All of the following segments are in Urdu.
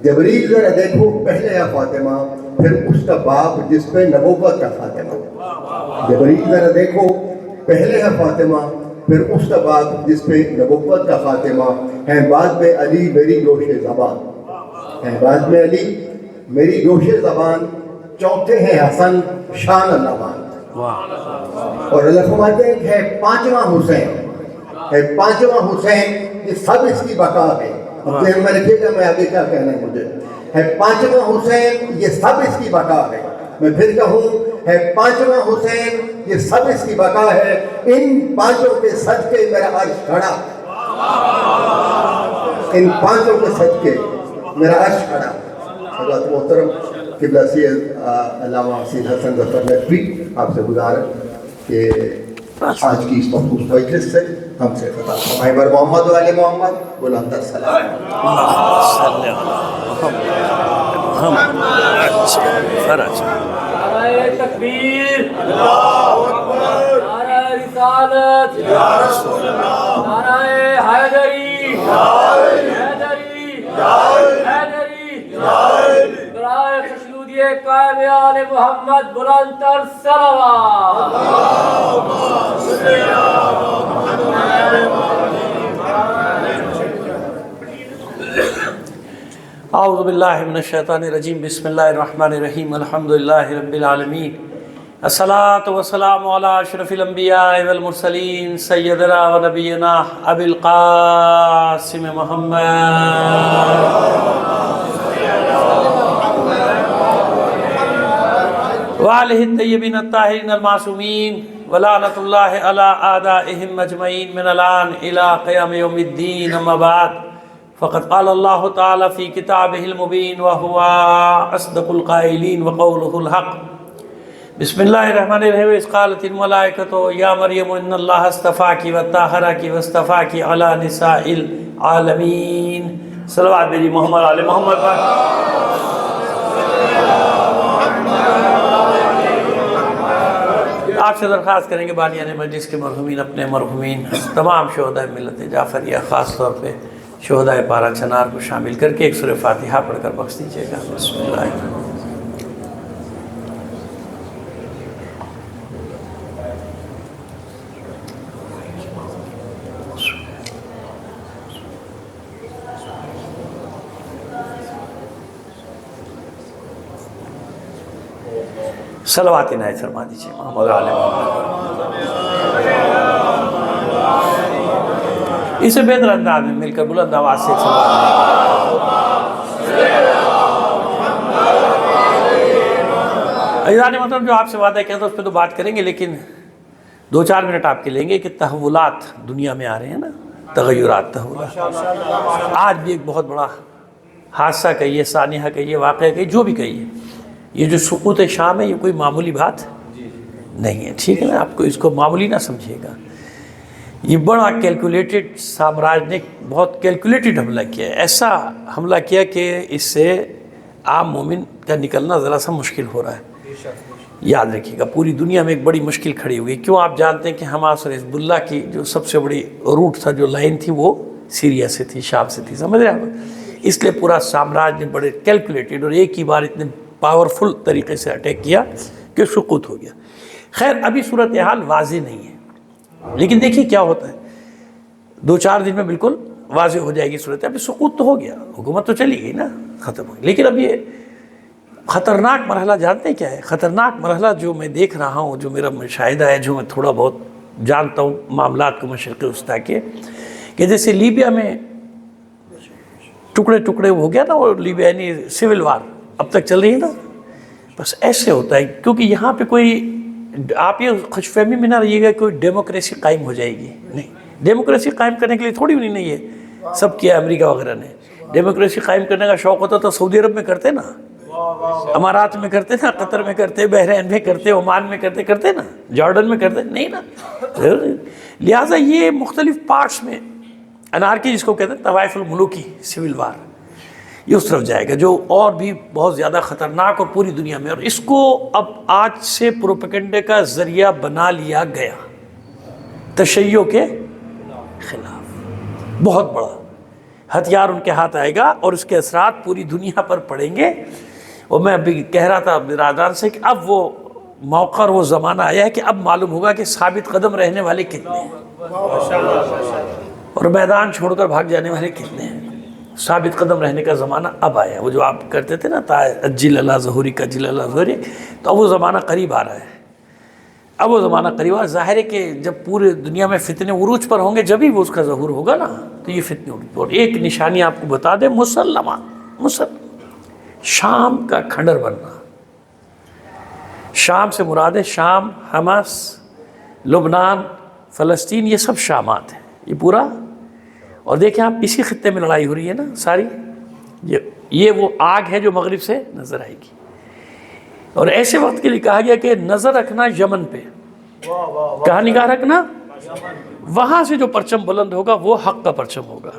جبریل ذرا دیکھو پہلے ہے فاطمہ پھر اس کا باپ جس پہ نبوت کا خاتمہ. جبریل ذرا دیکھو پہلے ہے فاطمہ پھر اس کا باپ جس پہ نبوت کا خاتمہ. ہے بعد میں علی میری گوش زبان، ہے بعد میں علی میری گوش زبان. چوتھے ہیں حسن شان اللہان. اور اللہ فرماتے ہیں کہ ہے پانچواں حسین، ہے پانچواں حسین. یہ سب اس کی بقا ہے. اب ذہن میں رکھیے گا میں آگے کیا کہنا ہے مجھے. ہے پانچواں حسین یہ سب اس کی بقا ہے. میں پھر کہوں ہے پانچواں حسین یہ سب اس کی بقا ہے. ان پانچوں کے صدقے میرا عرش کھڑا، ان پانچوں کے صدقے میرا عرش کھڑا. حضرت محترم قبلہ سید علامہ حسین حسن ظفر نقوی آپ سے گزارا کہ آج کی اس مخصوص مجلس سے ہم سے خطاب فرمائیں. بر محمد و آل محمد بلند تر سلام. نعرہ تکبیر، نعرہ رسالت، نعرہ حیدری، حیدری، حیدری، برائے خوشنودی قائم آل محمد بلند تر صلوات. اعوذ باللہ من الشیطان الرجیم. بسم اللہ الرحمن الرحیم. الحمدللہ رب العالمین. الصلاۃ والسلام علی اشرف الانبیاء والمرسلین سیدنا و نبینا ابی القاسم محمد وآلہ الطیبین الطاہرین المعصومین ولعنۃ اللہ علی اعدائہم اجمعین من الآن الی قیام یوم الدین. اما بعد فقد قال اللہ تعالی فی کتابہ المبین وہو اصدق القائلین وقولہ الحق. بسم اللہ الرحمن الرحیم. اذ قالت الملائکۃ یا مریم ان اللہ اصطفاکی وطہرکی واصطفاکی علی نساء العالمین. صلوات میری محمد علی محمد پر. آپ سے درخواست کریں گے بانیان مجلس کے مرحومین اپنے مرحومین تمام شہداء ملت جعفریہ خاص طور پہ شہداء پارا چنار کو شامل کر کے ایک سورہ فاتحہ پڑھ کر بخش دیجیے گا. بسم اللہ. صلوات عنایت فرما دیجیے محمد علیہ محمد. اسے بہتر انداز میں مل کر بلند آواز سے صلوات. عزیزان محترم جو آپ سے وعدہ کیا تھا اس پہ تو بات کریں گے لیکن 2-4 منٹ آپ کے لیں گے کہ تحولات دنیا میں آ رہے ہیں نا، تغیرات، تحولات. آج بھی ایک بہت بڑا حادثہ کہیے، سانحہ کہیے، واقعہ کہیے، جو بھی کہیے، یہ جو سقوط شام ہے یہ کوئی معمولی بات نہیں ہے. ٹھیک ہے نا، آپ کو اس کو معمولی نہ سمجھیے گا. یہ بڑا کیلکولیٹڈ سامراج نے بہت کیلکولیٹڈ حملہ کیا ہے. ایسا حملہ کیا کہ اس سے عام مومن کا نکلنا ذرا سا مشکل ہو رہا ہے. یاد رکھیے گا پوری دنیا میں ایک بڑی مشکل کھڑی ہوئی. کیوں؟ آپ جانتے ہیں کہ حماس اور حزب اللہ کی جو سب سے بڑی روٹ تھا، جو لائن تھی، وہ سیریا سے تھی، شام سے تھی. سمجھ رہے ہیں آپ؟ اس لیے پورا سامراج نے بڑے کیلکولیٹڈ اور ایک ہی بار اتنے پاورفل طریقے سے اٹیک کیا کہ سقوط ہو گیا. خیر ابھی صورتحال واضح نہیں ہے لیکن دیکھیے کیا ہوتا ہے. 2-4 دن میں بالکل واضح ہو جائے گی صورت. ابھی سقوط تو ہو گیا، حکومت تو چلی گئی نا، ختم ہو گئی. لیکن اب یہ خطرناک مرحلہ جانتے ہیں کیا ہے؟ خطرناک مرحلہ جو میں دیکھ رہا ہوں، جو میرا مشاہدہ ہے، جو میں تھوڑا بہت جانتا ہوں معاملات کو مشرق وسطیٰ کے، کہ جیسے لیبیا میں ٹکڑے ٹکڑے ہو گیا نا، وہ لیبیا یعنی سول وار اب تک چل رہی ہے نا، بس ایسے ہوتا ہے. کیونکہ یہاں پہ کوئی، آپ یہ خوش فہمی میں نہ رہیے گا کوئی ڈیموکریسی قائم ہو جائے گی. نہیں، ڈیموکریسی قائم کرنے کے لیے تھوڑی بھی نہیں ہے سب کیا امریکہ وغیرہ نے. ڈیموکریسی قائم کرنے کا شوق ہوتا تو سعودی عرب میں کرتے نا، امارات میں کرتے نا، قطر میں کرتے، بحرین میں کرتے، عمان میں کرتے نا، جارڈن میں کرتے نہیں نا. لہٰذا یہ مختلف پارٹس میں انارکی جس کو کہتے ہیں طوائف الملوکی سول وار، یہ اس طرف جائے گا جو اور بھی بہت زیادہ خطرناک اور پوری دنیا میں. اور اس کو اب آج سے پروپیگنڈے کا ذریعہ بنا لیا گیا تشیع کے خلاف. بہت بڑا ہتھیار ان کے ہاتھ آئے گا اور اس کے اثرات پوری دنیا پر پڑیں گے. اور میں ابھی کہہ رہا تھا برادران سے کہ اب وہ موقع اور وہ زمانہ آیا ہے کہ اب معلوم ہوگا کہ ثابت قدم رہنے والے کتنے ہیں اور میدان چھوڑ کر بھاگ جانے والے کتنے ہیں. ثابت قدم رہنے کا زمانہ اب آیا ہے. وہ جو آپ کرتے تھے نا اجل اللہ ظہوری کا اجل اللہ ظہوری، تو اب وہ زمانہ قریب آ رہا ہے. اب وہ زمانہ قریب آ رہا ہے. ظاہر ہے کہ جب پورے دنیا میں فتنے عروج پر ہوں گے جبھی وہ اس کا ظہور ہوگا نا. تو یہ فتنے عروج پر. اور ایک نشانی آپ کو بتا دیں، مسلمہ شام کا کھنڈر بننا. شام سے مراد ہے شام، حماس، لبنان، فلسطین، یہ سب شامات ہیں یہ پورا. اور دیکھیں آپ اسی خطے میں لڑائی ہو رہی ہے نا ساری. یہ وہ آگ ہے جو مغرب سے نظر آئے گی. اور ایسے وقت کے لیے کہا گیا کہ نظر رکھنا یمن پہ. کہاں نگاہ رکھنا؟ وہاں سے جو پرچم بلند ہوگا وہ حق کا پرچم ہوگا.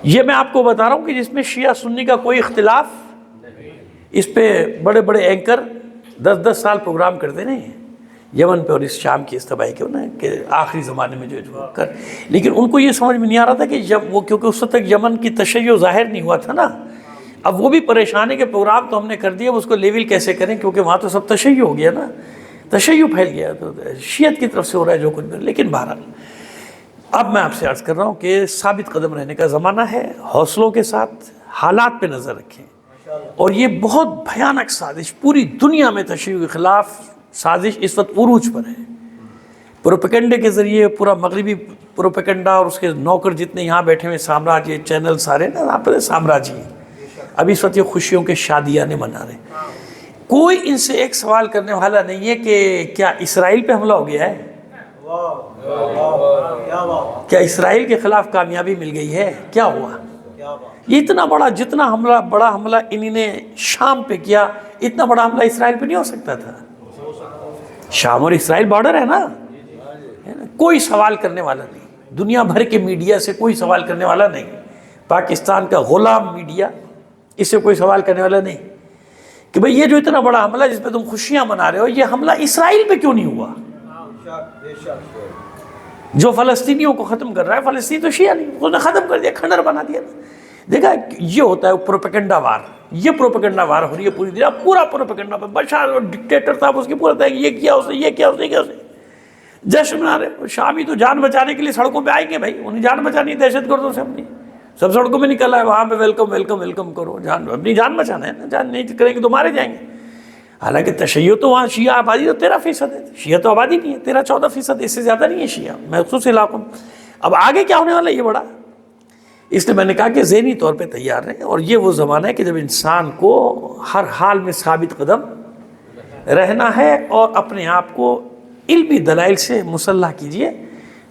یہ میں آپ کو بتا رہا ہوں کہ جس میں شیعہ سنی کا کوئی اختلاف، اس پہ بڑے بڑے اینکر 10 سال پروگرام کرتے نہیں ہیں یمن پہ اور اس شام کی استبائی کے نا کہ آخری زمانے میں جو کر. لیکن ان کو یہ سمجھ میں نہیں آ رہا تھا کہ جب وہ، کیونکہ اس وقت تک یمن کی تشیع ظاہر نہیں ہوا تھا نا. اب وہ بھی پریشان ہے کہ پروگرام تو ہم نے کر دیا، اس کو لیول کیسے کریں، کیونکہ وہاں تو سب تشیع ہو گیا نا، تشیع پھیل گیا. تو شیعت کی طرف سے ہو رہا ہے جو کچھ بھی. لیکن بہرحال اب میں آپ سے عرض کر رہا ہوں کہ ثابت قدم رہنے کا زمانہ ہے. حوصلوں کے ساتھ حالات پہ نظر رکھیں. اور یہ بہت بھیانک سازش پوری دنیا میں تشیع کے خلاف سازش اس وقت عروج پر ہے. پروپیگنڈے کے ذریعے پورا مغربی پروپیگنڈا اور اس کے نوکر جتنے یہاں بیٹھے ہوئے سامراجی چینل سارے نا، آپ پتہ سامراجی ہیں. ابھی اس وقت یہ خوشیوں کے شادیاں منا رہے ہیں. کوئی ان سے ایک سوال کرنے والا نہیں ہے کہ کیا اسرائیل پہ حملہ ہو گیا ہے؟ کیا اسرائیل کے خلاف کامیابی مل گئی ہے؟ کیا ہوا؟ یہ اتنا بڑا، جتنا بڑا حملہ انہی نے شام پہ کیا، اتنا بڑا حملہ اسرائیل پہ نہیں ہو سکتا تھا. شام اور اسرائیل بارڈر ہے نا. کوئی سوال کرنے والا نہیں. دنیا بھر کے میڈیا سے کوئی سوال کرنے والا نہیں. پاکستان کا غلام میڈیا، اس سے کوئی سوال کرنے والا نہیں کہ بھئی یہ جو اتنا بڑا حملہ جس پہ تم خوشیاں منا رہے ہو، یہ حملہ اسرائیل پہ کیوں نہیں ہوا؟ جو فلسطینیوں کو ختم کر رہا ہے، فلسطین تو شیعہ نہیں، اس نے ختم کر دیا، کھنڈر بنا دیا. دیکھا یہ ہوتا ہے پروپیگنڈا وار. یہ پروپیگنڈا وار ہو رہی ہے پوری دنیا. پورا پروپیگنڈا. بشار ڈکٹیٹر تھا، اس کی پورا تھا یہ کیا اس نے، یہ کیا اس نے، کیا اس نے. جشن منا رہے. شامی تو جان بچانے کے لیے سڑکوں پہ آئیں گے بھائی، انہیں جان بچانی ہے دہشت گردوں سے. اپنی سب سڑکوں میں نکل آئے، وہاں پہ ویلکم ویلکم ویلکم کرو. اپنی جان بچانا ہے نا. جان نہیں کریں گے تو مارے جائیں گے. حالانکہ تشیع تو وہاں شیعہ آبادی تو 13% ہے. شیعہ تو آبادی نہیں ہے، 13-14%، اس سے زیادہ نہیں ہے شیعہ مخصوص علاقوں میں. اب آگے کیا ہونے والا ہے یہ بڑا. اس لیے میں نے کہا کہ ذہنی طور پہ تیار رہیں. اور یہ وہ زمانہ ہے کہ جب انسان کو ہر حال میں ثابت قدم رہنا ہے اور اپنے آپ کو علمی دلائل سے مسلح کیجئے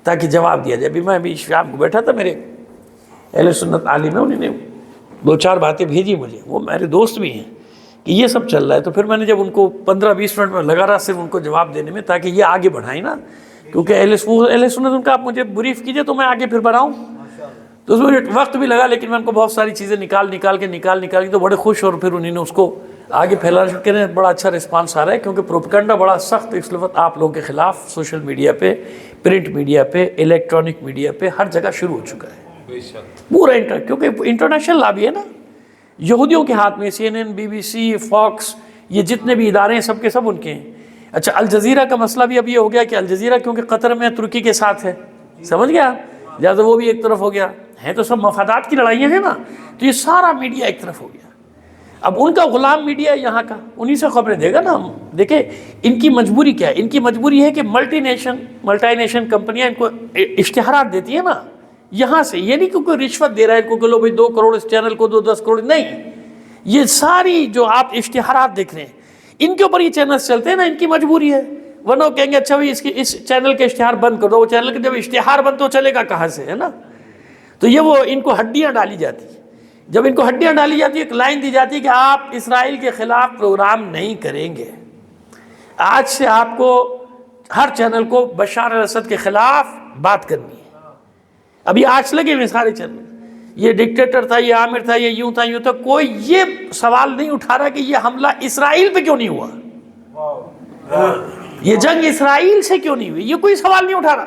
تاکہ جواب دیا جائے. میں ابھی شام کو بیٹھا تھا، میرے اہل سنت عالم ہے، انہوں نے 2-4 باتیں بھیجی مجھے، وہ میرے دوست بھی ہیں، کہ یہ سب چل رہا ہے. تو پھر میں نے جب ان کو 15-20 منٹ میں لگا رہا صرف ان کو جواب دینے میں، تاکہ یہ آگے بڑھائیں نا. کیونکہ اہل سنت ان کا آپ مجھے بریف کیجئے تو میں آگے پھر بڑھاؤں. تو اس میں وقت بھی لگا، لیکن میں ان کو بہت ساری چیزیں نکال کے تو بڑے خوش. اور پھر انہوں نے اس کو آگے پھیلانا شروع کریں. بڑا اچھا رسپانس آ رہا ہے، کیونکہ پروپیگنڈا بڑا سخت اس وقت آپ لوگوں کے خلاف سوشل میڈیا پہ، پرنٹ میڈیا پہ، الیکٹرانک میڈیا پہ ہر جگہ شروع ہو چکا ہے. پورا کیونکہ انٹرنیشنل لابی ہے نا یہودیوں کے ہاتھ میں. CNN، BBC، فاکس، یہ جتنے بھی ادارے ہیں سب کے سب ان کے ہیں. اچھا، الجزیرہ کا مسئلہ بھی اب یہ ہو گیا کہ الجزیرہ کیونکہ قطر میں ترکی کے ساتھ ہے، سمجھ گیا، لہٰذا وہ بھی ایک طرف ہو گیا ہے. تو سب مفادات کی لڑائیاں ہیں نا. تو یہ سارا میڈیا ایک طرف ہو گیا. اب ان کا غلام میڈیا یہاں کا، انہی سے خبریں دے گا نا. ہم دیکھیں ان کی مجبوری کیا ہے. ان کی مجبوری ہے کہ ملٹی نیشن کمپنیاں ان کو اشتہارات دیتی ہیں نا یہاں سے. یہ نہیں کہ کوئی رشوت دے رہا ہے ان کو کہ لو بھائی 2 کروڑ اس چینل کو دو، 10 کروڑ نہیں. یہ ساری جو آپ اشتہارات دیکھ رہے ہیں ان کے اوپر یہ چینلز چلتے ہیں نا. ان کی مجبوری ہے، ورنہ وہ کہیں گے اچھا بھائی اس چینل کے اشتہار بند کر دو. وہ چینل کے جب اشتہار بند تو چلے گا کہاں سے، ہے نا. تو یہ وہ ان کو ہڈیاں ڈالی جاتی ہیں. جب ان کو ہڈیاں ڈالی جاتی ہے، ایک لائن دی جاتی ہے کہ آپ اسرائیل کے خلاف پروگرام نہیں کریں گے. آج سے آپ کو ہر چینل کو بشار الاسد کے خلاف بات کرنی ہے. ابھی آج لگے ہوئے سارے چینل، یہ ڈکٹیٹر تھا، یہ عامر تھا، یہ یوں تھا یوں تھا. کوئی یہ سوال نہیں اٹھا رہا کہ یہ حملہ اسرائیل پہ کیوں نہیں ہوا، یہ جنگ اسرائیل سے کیوں نہیں ہوئی. یہ کوئی سوال نہیں اٹھا رہا.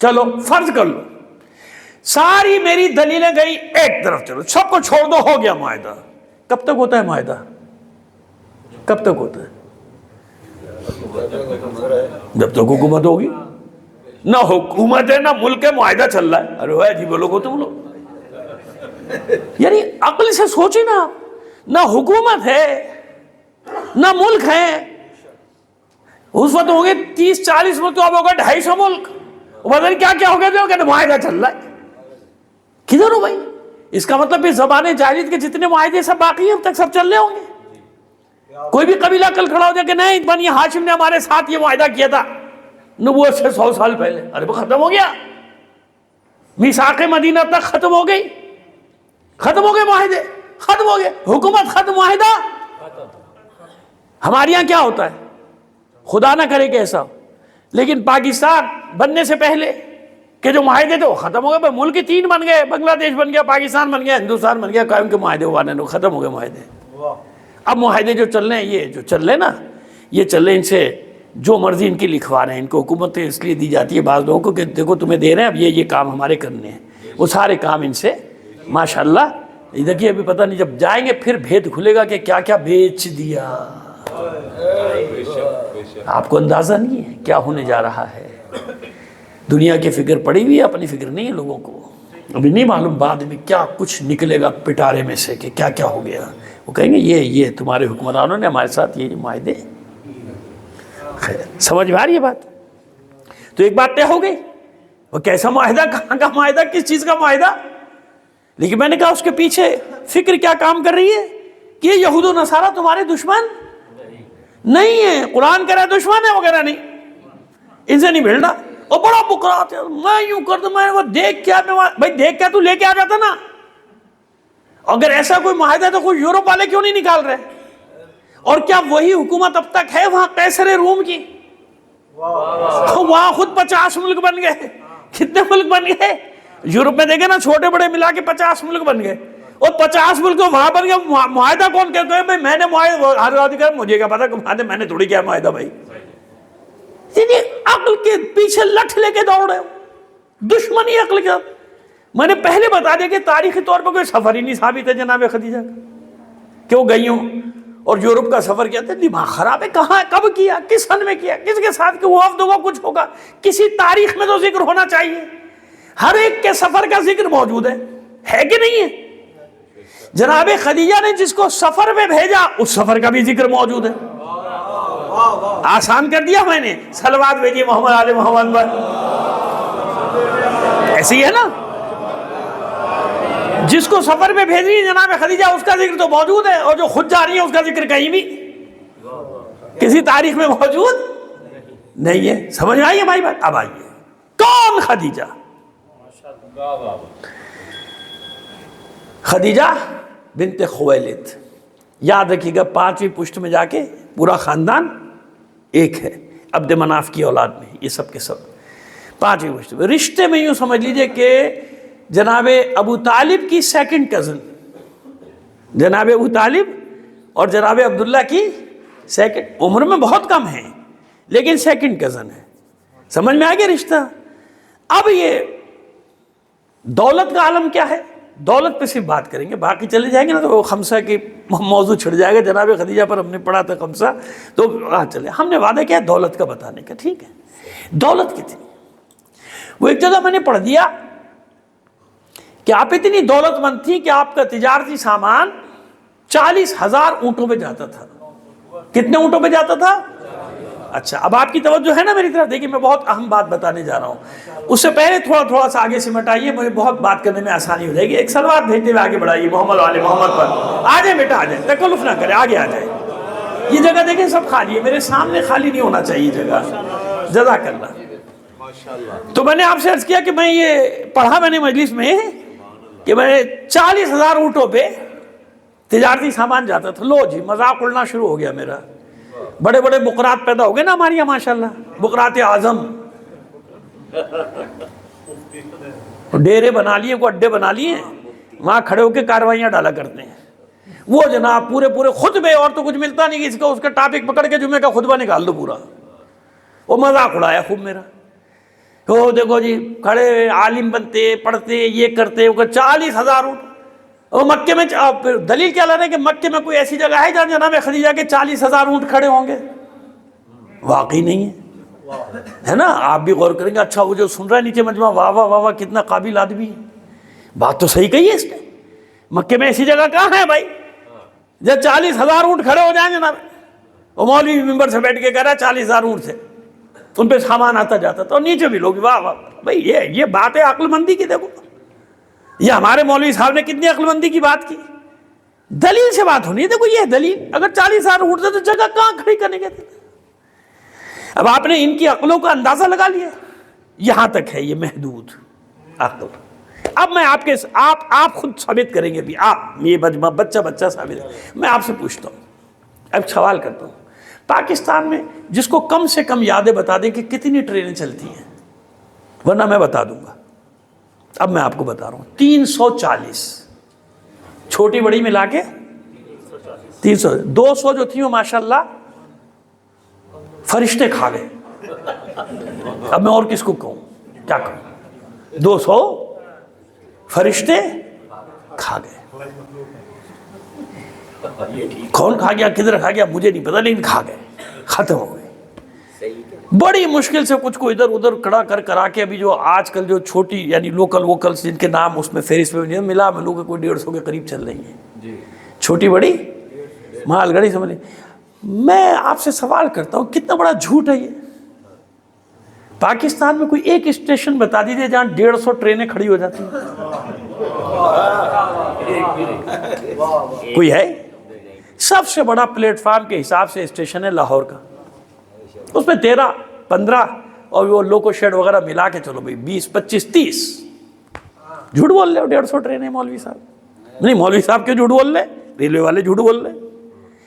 چلو فرض کر لو ساری میری دلیلیں گئی ایک طرف، چلو سب کو چھوڑ دو، ہو گیا معاہدہ. کب تک ہوتا ہے معاہدہ؟ کب تک ہوتا ہے؟ جب تک حکومت ہوگی. نہ حکومت ہے نہ ملک ہے، معاہدہ چل رہا ہے. ارے وہ عجیب لوگ ہو تم لوگ. یعنی عقل سے سوچیں نا آپ، نہ حکومت ہے نہ ملک ہے. اس وقت ہوں گے 30-40 ملک، تو اب ہوگا 250 ملک. پتہ نہیں کیا کیا ہو گیا، کہ معاہدہ چل رہا ہے. کدھر ہو بھائی؟ اس کا مطلب اس زبان جاہلیت کے جتنے معاہدے سب باقی ہیں اب تک سب چل رہے ہوں گے. کوئی بھی قبیلہ کل کھڑا ہو جائے کہ نہیں بنی ہاشم نے ہمارے ساتھ یہ معاہدہ کیا تھا نبوت سے 100 سال پہلے، ارے وہ ختم ہو گیا. میثاق مدینہ تک ختم ہو گئی، ختم ہو گئے معاہدے، ختم ہو گئے حکومت، ختم معاہدہ. ہمارے یہاں کیا ہوتا ہے، خدا نہ کرے کہ ایسا ہو، لیکن پاکستان بننے سے پہلے کہ جو معاہدے تھے وہ ختم ہو گئے. ملک 3 بن گئے، بنگلہ دیش بن گیا، پاکستان بن گیا، ہندوستان بن گیا. قائم کے معاہدے ہوا نہیں، ختم ہو گئے معاہدے. اب معاہدے جو چل رہے ہیں، یہ جو چل رہے ہیں نا، یہ چل رہے ہیں، ان سے جو مرضی ان کی لکھوا رہے ہیں. ان کو حکومتیں اس لیے دی جاتی ہے بعض لوگوں کو کہ دیکھو تمہیں دے رہے ہیں، اب یہ کام ہمارے کرنے ہیں. وہ سارے کام ان سے ماشاءاللہ. دیکھیے ابھی پتہ نہیں جب جائیں گے پھر بھید کھلے گا کہ کیا کیا بیچ دیا. آپ کو اندازہ نہیں ہے کیا ہونے جا رہا ہے. دنیا کی فکر پڑی ہوئی ہے، اپنی فکر نہیں ہے لوگوں کو. ابھی نہیں معلوم بعد میں کیا کچھ نکلے گا پٹارے میں سے کہ کیا کیا ہو گیا. وہ کہیں گے یہ تمہارے حکمرانوں نے ہمارے ساتھ یہ معاہدے. خیر سمجھ میں آ رہی ہے بات؟ تو ایک بات طے ہو گئی، وہ کیسا معاہدہ، کہاں کا معاہدہ، کس چیز کا معاہدہ. لیکن میں نے کہا اس کے پیچھے فکر کیا کام کر رہی ہے کہ یہ یہود و نصارہ تمہارے دشمن نہیں ہے. قرآن کہہ رہا ہے دشمن ہے وغیرہ نہیں، ان سے نہیں بھیڑنا. اور بڑا بکرات ہے، میں یوں کر دوں، میں وہ دیکھ کیا، بھائی دیکھ کیا تو لے کے آ جاتا نا. اگر ایسا کوئی معاہدہ ہے تو کوئی یورپ والے کیوں نہیں نکال رہے؟ اور کیا وہی حکومت اب تک ہے وہاں قیصر روم کی؟ وہاں خود 50 ملک بن گئے. کتنے ملک بن گئے یورپ میں؟ دیکھیں نا چھوٹے بڑے ملا کے 50 ملک بن گئے. اور 50 ملک وہاں بن گئے. معاہدہ کون کہتے ہیں؟ بھائی میں نے معاہدہ، مجھے کیا پتا معاہدہ، میں نے تھوڑی کیا معاہدہ. بھائی عقل کے پیچھے لٹھ لے کے دوڑ رہے ہو، دشمنی عقل کے. میں نے پہلے بتا دیا کہ تاریخی طور پر کوئی سفر ہی نہیں ثابت ہے جناب خدیجہ کا کہ وہ گئی ہوں اور یورپ کا سفر کیا تھا. دماغ خراب ہے. کہاں، کب کیا، کس سن میں کیا، کس کے ساتھ، کہ وہ وفد ہوگا، کچھ ہوگا. کسی تاریخ میں تو ذکر ہونا چاہیے. ہر ایک کے سفر کا ذکر موجود ہے کہ نہیں ہے؟ جناب خدیجہ نے جس کو سفر میں بھیجا اس سفر کا بھی ذکر موجود ہے. آسان کر دیا میں نے، صلوات بھیجیے محمد آل محمد پر. ایسے ہی ہے نا، جس کو سفر میں بھیج رہی ہے جناب خدیجہ اس کا ذکر تو موجود ہے، اور جو خود جا رہی ہے اس کا ذکر کہیں بھی کسی تاریخ میں موجود نہیں ہے. سمجھ میں آئی ہے بھائی بات؟ اب آئیے کون خدیجہ؟ خدیجہ بنت خویلد. یاد رکھیے گا 5ویں پشت میں جا کے پورا خاندان ایک ہے، عبد مناف کی اولاد میں یہ سب کے سب 5ویں پشت میں. رشتے میں یوں سمجھ لیجئے کہ جناب ابو طالب کی سیکنڈ کزن، جناب ابو طالب اور جناب عبداللہ کی سیکنڈ، عمر میں بہت کم ہیں لیکن سیکنڈ کزن ہے. سمجھ میں آ گیا رشتہ؟ اب یہ دولت کا عالم کیا ہے، دولت پہ صرف بات کریں گے، باقی چلے جائیں گے نا تو وہ خمسہ کی موضوع چھڑ جائے گا. جناب خدیجہ پر ہم نے پڑھا تھا خمسہ، تو چلے ہم نے وعدہ کیا دولت کا بتانے کا. ٹھیک ہے، دولت کتنی؟ وہ ایک جگہ میں نے پڑھ دیا کہ آپ اتنی دولت مند تھی کہ آپ کا تجارتی سامان 40,000 اونٹوں پہ جاتا تھا. کتنے اونٹوں پہ جاتا تھا؟ اچھا اب آپ کی توجہ ہے نا میری طرف. دیکھیے میں بہت اہم بات بتانے جا رہا ہوں. اس سے پہلے تھوڑا سا آگے سمٹ آئیے، مجھے بہت بات کرنے میں آسانی ہو جائے گی. ایک صلوات بھیجتے ہوئے آگے بڑھائیے محمد والے محمد پر. آ جائیں بیٹا، آ جائیں، تکلف نہ کریں، آگے آ جائیں. یہ جگہ دیکھیں سب خالی ہے، میرے سامنے خالی نہیں ہونا چاہیے جگہ. جزاک اللہ. تو میں نے آپ سے عرض کیا کہ میں یہ پڑھا میں نے مجلس میں کہ میں 40,000 اونٹوں پہ تجارتی سامان جاتا تھا. لو جی مذاق اڑنا شروع ہو گیا میرا. بڑے بڑے بقرات پیدا ہو گئے نا ہمارے یہاں ماشاءاللہ، بقرات اعظم، ڈیرے بنا لیے، کو اڈے بنا لیے، وہاں کھڑے ہو کے کاروائیاں ڈالا کرتے ہیں. وہ جناب پورے خطبے، اور تو کچھ ملتا نہیں، اس کا ٹاپک پکڑ کے جمعے کا خطبہ نکال دو پورا. وہ مذاق اڑایا خوب میرا. وہ دیکھو جی کھڑے عالم بنتے پڑھتے یہ کرتے 40,000 اونٹ. وہ مکے میں پھر دلیل کیا لانے کہ مکے میں کوئی ایسی جگہ ہے جہاں جناب خدیجہ کے 40,000 اونٹ کھڑے ہوں گے؟ واقعی نہیں ہے نا. آپ بھی غور کریں گے. اچھا وہ جو سن رہا ہے نیچے مجمع، واہ واہ واہ واہ کتنا قابل آدمی ہے. بات تو صحیح کہی ہے اس نے. مکے میں ایسی جگہ کہاں ہے بھائی جب 40,000 اونٹ کھڑے ہو جائیں جناب؟ وہ مولوی ممبر سے بیٹھ کے کہہ رہا ہے 40,000 اونٹ تھے، ان پہ سامان آتا جاتا تھا، اور نیچے بھی لوگ واہ واہ. بھائی یہ بات ہے عقل مندی کی. دیکھو یہ ہمارے مولوی صاحب نے کتنی عقل مندی کی بات کی. دلیل سے بات ہونی ہے. دیکھو یہ دلیل، اگر 40,000 اونٹ تھے تو جگہ کہاں کھڑی کرنے کے تھے؟ اب آپ نے ان کی عقلوں کا اندازہ لگا لیا. یہاں تک ہے یہ محدود عقل. اب میں آپ خود ثابت کریں گے بھی. آپ یہ بچہ ثابت ہے. میں آپ سے پوچھتا ہوں، اب سوال کرتا ہوں، پاکستان میں جس کو کم سے کم یادیں بتا دیں کہ کتنی ٹرینیں چلتی ہیں، ورنہ میں بتا دوں گا. اب میں آپ کو بتا رہا ہوں 340 چھوٹی بڑی ملا کے 300. 200 جو تھی وہ ماشاءاللہ فرشتے کھا گئے. اب میں اور کس کو کہوں، کیا کہوں؟ 200 فرشتے کھا گئے. کون کھا گیا کدھر کھا گیا مجھے نہیں پتا، لیکن کھا گئے، ختم ہو گئے. بڑی مشکل سے کچھ کو ادھر ادھر کھڑا کرا کے ابھی جو آج کل جو چھوٹی یعنی لوکل ووکلس جن کے نام اس میں فہرست میں نہیں ملا ملوں کے کوئی 150 کے قریب چل رہی ہیں. چھوٹی بڑی مال گاڑی سمجھ. میں آپ سے سوال کرتا ہوں کتنا بڑا جھوٹ ہے یہ. پاکستان میں کوئی ایک اسٹیشن بتا دیجئے جہاں 150 ٹرینیں کھڑی ہو جاتی ہیں؟ کوئی ہے؟ سب سے بڑا پلیٹ فارم کے حساب سے اسٹیشن ہے لاہور کا. اس میں 13 15 اور وہ لوکو شیڈ وغیرہ ملا کے چلو بھائی 20 25 30. جھوٹ بول رہے ہو 150 ٹرینیں مولوی صاحب. نہیں مولوی صاحب کیوں جھوٹ بول رہے؟ ریلوے والے جھوٹ بول رہے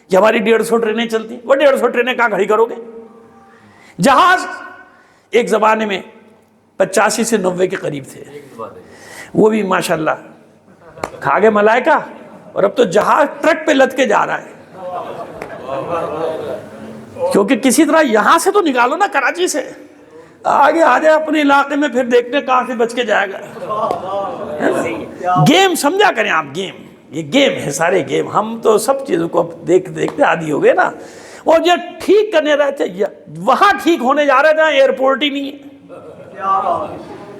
کہ ہماری 150 ٹرینیں چلتی. وہ 150 ٹرینیں کہاں کھڑی کرو گے؟ جہاز ایک زمانے میں 85 سے 90 کے قریب تھے، وہ بھی ماشاءاللہ کھا گئے ملائکہ. اور اب تو جہاز ٹرک پہ لد کے جا رہا ہے، کیونکہ کسی طرح یہاں سے تو نکالو نا کراچی سے، آگے آ جائے اپنے علاقے میں پھر دیکھتے کہاں سے بچ کے جائے گا. گیم سمجھا کریں آپ. گیم یہ گیم ہے سارے گیم. ہم تو سب چیزوں کو دیکھتے عادی ہو گئے نا. وہ جو ٹھیک کرنے رہے تھے وہاں ٹھیک ہونے جا رہے تھے، ایئرپورٹ ہی نہیں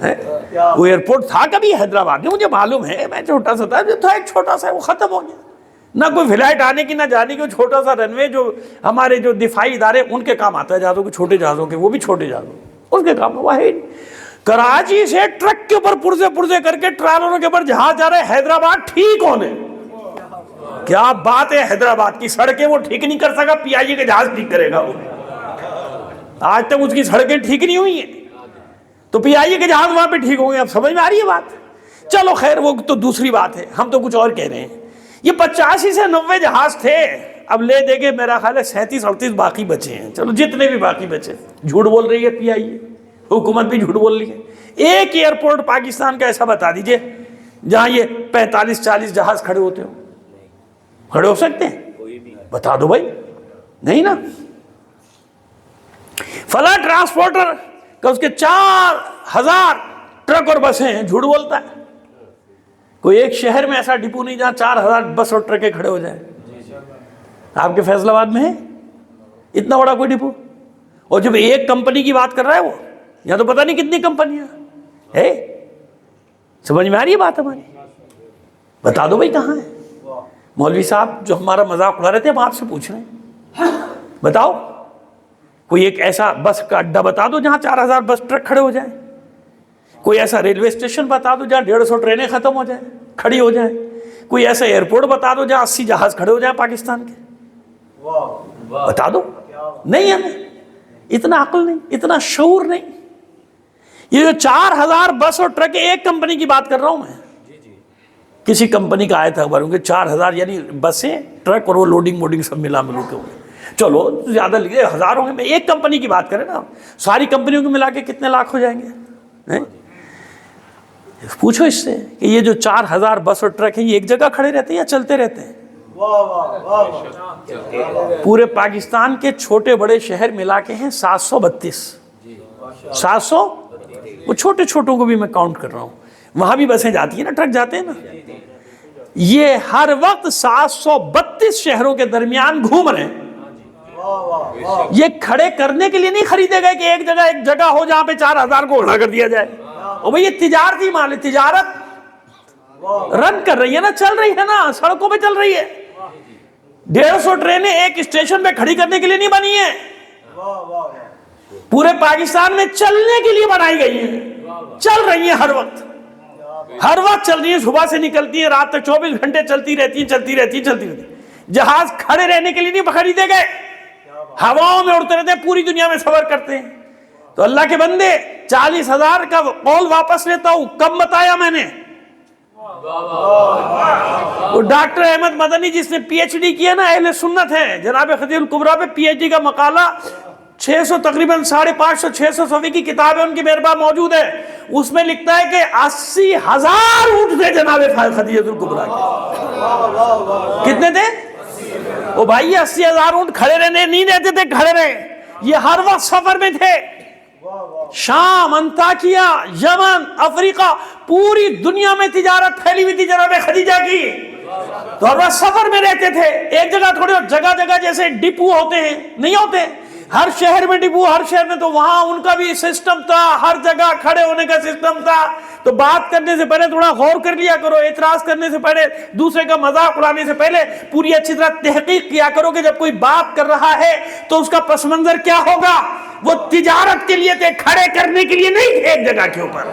ہے. وہ ایئرپورٹ تھا کبھی حیدرآباد میں مجھے معلوم ہے، میں چھوٹا سا تھا جو تھا ایک چھوٹا سا، وہ ختم ہو گیا. نہ کوئی فلائٹ آنے کی نہ جانے کی. چھوٹا سا رن وے جو ہمارے جو دفاعی ادارے ان کے کام آتا ہے جہازوں کے، چھوٹے جہازوں کے، وہ بھی چھوٹے جہازوں اس کے کام وہ ہے. کراچی سے ٹرک کے اوپر پرزے کر کے ٹرالروں کے اوپر جہاز جا رہے ہیں حیدرآباد ٹھیک ہونے. کیا بات ہے! حیدرآباد کی سڑکیں وہ ٹھیک نہیں کر سکا، پی آئی اے کے جہاز ٹھیک کرے گا. وہ آج تک اس کی سڑکیں ٹھیک نہیں ہوئی ہیں تو پی آئی اے کے جہاز وہاں پہ ٹھیک ہوں گے. اب سمجھ میں آ رہی ہے بات؟ چلو خیر وہ تو دوسری بات ہے، ہم تو کچھ اور کہہ رہے ہیں. یہ 85 سے 90 جہاز تھے، اب لے دے کے میرا خیال ہے 37 38 باقی بچے ہیں. چلو جتنے بھی باقی بچے، جھوٹ بول رہی ہے پی آئی اے، حکومت بھی جھوٹ بول رہی ہے. ایک ایئرپورٹ پاکستان کا ایسا بتا دیجئے جہاں یہ 45 40 جہاز کھڑے ہوتے ہو. کھڑے ہو سکتے ہیں؟ بتا دو بھائی. نہیں نا. فلاں ٹرانسپورٹر کہ اس کے 4000 ٹرک اور بسیں ہیں، جھوٹ بولتا ہے. کوئی ایک شہر میں ایسا ڈپو نہیں جہاں 4000 بس اور ٹرکیں کھڑے ہو جائیں. آپ کے فیصل آباد میں ہے اتنا بڑا کوئی ڈپو؟ اور جب ایک کمپنی کی بات کر رہا ہے وہ، یہاں تو پتہ نہیں کتنی کمپنیاں ہے. سمجھ میں آ رہی ہے بات ہماری؟ بتا دو بھائی کہاں ہے. مولوی صاحب جو ہمارا مذاق اڑا رہے تھے ہم آپ سے پوچھ رہے ہیں، بتاؤ کوئی ایک ایسا بس کا اڈا بتا دو جہاں 4000 بس ٹرک کھڑے ہو جائیں. کوئی ایسا ریلوے اسٹیشن بتا دو جہاں 150 ٹرینیں ختم ہو جائیں، کھڑی ہو جائیں. کوئی ایسا ایئرپورٹ بتا دو جہاں 80 جہاز کھڑے ہو جائیں پاکستان کے. بتا دو. نہیں ہمیں اتنا عقل نہیں، اتنا شعور نہیں. یہ جو 4000 بس اور ٹرک، ایک کمپنی کی بات کر رہا ہوں میں، کسی کمپنی کا آیا تھا اخباروں کے 4000 یعنی بسیں ٹرک اور وہ لوڈنگ موڈنگ سب ملا ملو کے ہوئے. چلو زیادہ لکھے ہزاروں میں ایک کمپنی کی بات کریں نا، ساری کمپنیوں کو ملا کے کتنے لاکھ ہو جائیں گے؟ پوچھو اس سے کہ یہ جو 4000 بس اور ٹرک ہیں یہ ایک جگہ کھڑے رہتے ہیں یا چلتے رہتے ہیں؟ پورے پاکستان کے چھوٹے بڑے شہر ملا کے ہیں 732. وہ چھوٹے چھوٹوں کو بھی میں کاؤنٹ کر رہا ہوں. وہاں بھی بسیں جاتی ہیں نا, ٹرک جاتے ہیں نا. یہ ہر وقت 732 شہروں کے درمیان گھوم رہے ہیں. یہ کھڑے کرنے کے لیے نہیں خریدے گئے کہ ایک جگہ ہو جہاں پہ 4000 کو کھڑا کر دیا جائے. اور بھئی یہ تجارتی مال ہے, تجارت رن کر رہی ہے نا, چل رہی ہے نا, سڑکوں پہ چل رہی ہے. 150 ٹرینیں ایک اسٹیشن پہ کھڑی کرنے کے لیے نہیں بنی ہیں, پورے پاکستان میں چلنے کے لیے بنائی گئی ہیں. چل رہی ہیں ہر وقت چل رہی ہیں. صبح سے نکلتی ہیں, رات تک 24 گھنٹے چلتی رہتی ہیں. جہاز کھڑے رہنے کے لیے نہیں خریدے گئے, ہواؤں میں اڑتے رہتے ہیں, پوری دنیا میں سفر کرتے ہیں. تو اللہ کے بندے 40,000 کا قول واپس لیتا ہوں, کم بتایا میں نے. وہ ڈاکٹر احمد مدنی جس نے پی ایچ ڈی کیا نا, اہل سنت ہے, جناب خدیجہ الکبریٰ پہ پی ایچ ڈی کا مقالہ 600 تقریباً 550-600 صفحے کی کتاب ہے ان کی میرے پاس موجود ہے. اس میں لکھتا ہے کہ 80,000 اونٹ تھے جناب خدیجہ الکبریٰ کے. کتنے تھے؟ وہ بھائی 80,000 اونٹ کھڑے رہنے نہیں رہتے تھے, کھڑے رہے. یہ ہر وقت سفر میں تھے. شام, انطاکیہ, یمن, افریقہ, پوری دنیا میں تجارت پھیلی ہوئی تھی جناب خدیجہ کی. تو ہر وقت سفر میں رہتے تھے. ایک جگہ تھوڑے, اور جگہ جگہ جیسے ڈپو ہوتے ہیں نہیں ہوتے, ہر شہر میں ڈپو, ہر شہر میں, تو وہاں ان کا بھی سسٹم تھا, ہر جگہ کھڑے ہونے کا سسٹم تھا. تو بات کرنے سے پہلے تھوڑا غور کر لیا کرو, اعتراض کرنے سے پہلے, دوسرے کا مذاق اڑانے سے پہلے پوری اچھی طرح تحقیق کیا کرو کہ جب کوئی بات کر رہا ہے تو اس کا پس منظر کیا ہوگا. وہ تجارت کے لیے تھے, کھڑے کرنے کے لیے نہیں تھے ایک جگہ کے اوپر.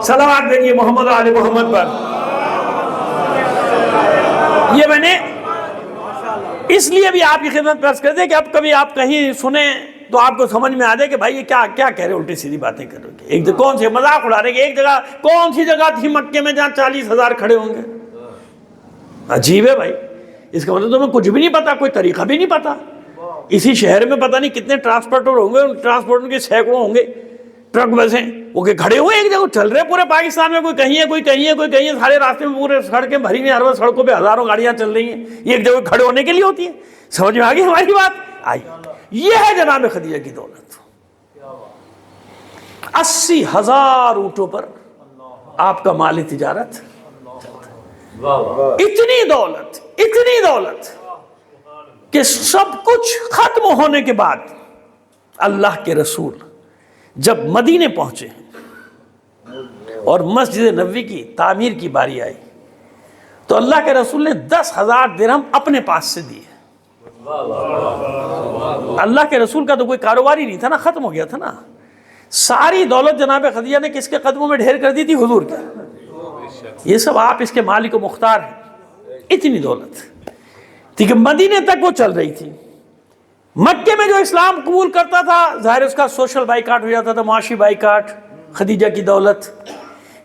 صلوات بھیجیے محمد آل محمد پر. یہ میں نے اس لیے بھی آپ کی خدمت پیش کر دیں کہ اب کبھی آپ کہیں سنیں تو آپ کو سمجھ میں آ جائے کہ بھائی یہ کیا کہہ رہے, الٹی سیدھی باتیں کر رہے. ایک جگہ کون سے مذاق اڑا رہے کہ ایک جگہ, کون سی جگہ تھی مکے میں جہاں 40,000 کھڑے ہوں گے. عجیب ہے بھائی. اس کا مطلب تمہیں کچھ بھی نہیں پتا, کوئی طریقہ بھی نہیں پتا. اسی شہر میں پتہ نہیں کتنے ٹرانسپورٹر ہوں گے, ان ٹرانسپورٹر کے سینکڑوں ہوں گے, ٹرک بسیں, وہ کہ کھڑے ہوئے ایک جگہ چل رہے پورے پاکستان میں. کوئی کہیں ہے, کوئی کہیں ہے, کوئی کہیں ہے, سارے راستے میں پورے سڑکیں بھری ہوئی, ہر وقت سڑکوں پہ ہزاروں گاڑیاں چل رہی ہیں. یہ ایک جگہ کھڑے ہونے کے لیے ہوتی ہیں. سمجھ میں آ گئی ہماری بات؟ آئی. یہ ہے جناب خدیجہ کی دولت. 80,000 اونٹوں پر آپ کا مال تجارت. اتنی دولت کہ سب کچھ ختم ہونے کے بعد اللہ کے رسول جب مدینے پہنچے اور مسجد نبوی کی تعمیر کی باری آئی تو اللہ کے رسول نے 10,000 درہم اپنے پاس سے دیے. اللہ کے رسول کا تو کوئی کاروبار ہی نہیں تھا نا, ختم ہو گیا تھا نا. ساری دولت جناب خدیجہ نے کس کے قدموں میں ڈھیر کر دی تھی؟ حضور کے. یہ سب آپ اس کے مالک و مختار ہیں. اتنی دولت تھی کہ مدینے تک وہ چل رہی تھی. مکے میں جو اسلام قبول کرتا تھا ظاہر اس کا سوشل بائیکاٹ ہو جاتا تھا, معاشی بائیکاٹ. خدیجہ کی دولت.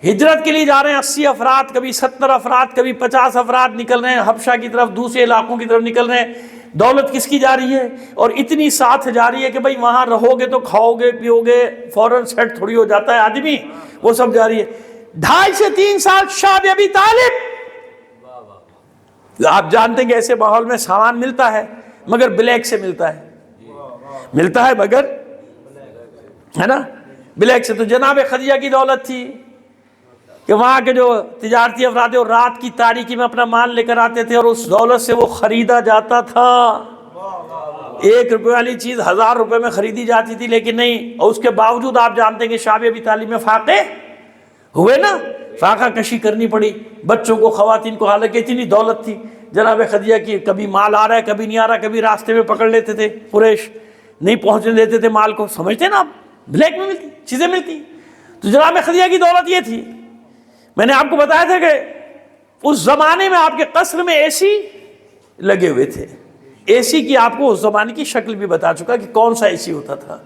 ہجرت کے لیے جا رہے ہیں 80 افراد, کبھی 70 افراد, کبھی 50 افراد نکل رہے ہیں حبشہ کی طرف, دوسرے علاقوں کی طرف نکل رہے ہیں. دولت کس کی جا رہی ہے؟ اور اتنی ساتھ جا رہی ہے کہ بھئی وہاں رہو گے تو کھاؤ گے پیو گے, فوراً سیٹ تھوڑی ہو جاتا ہے آدمی, وہ سب جا رہی ہے. 2.5 سے 3 سال شاب ابی طالب. آپ جانتے ہیں کہ ایسے ماحول میں سامان ملتا ہے مگر بلیک سے ملتا ہے مگر, ہے نا, بلیک سے. تو جناب خدیجہ کی دولت تھی کہ وہاں کے جو تجارتی افراد ہیں وہ رات کی تاریکی میں اپنا مال لے کر آتے تھے اور اس دولت سے وہ خریدا جاتا تھا. 1 روپے والی چیز 1000 روپے میں خریدی جاتی تھی, لیکن نہیں. اور اس کے باوجود آپ جانتے ہیں کہ شاب ابی طالب میں فاقے ہوئے نا, فاقہ کشی کرنی پڑی بچوں کو, خواتین کو, حالانکہ اتنی دولت تھی جناب خدیجہ کی. کبھی مال آ رہا ہے کبھی نہیں آ رہا, کبھی راستے میں پکڑ لیتے تھے قریش, نہیں پہنچنے دیتے تھے مال کو. سمجھتے نا آپ, بلیک میں ملتی چیزیں ملتی. تو جناب خدیجہ کی دولت یہ تھی. میں نے آپ کو بتایا تھا کہ اس زمانے میں آپ کے قصر میں اے سی لگے ہوئے تھے. اے سی کی آپ کو اس زمانے کی شکل بھی بتا چکا کہ کون سا اے سی ہوتا تھا.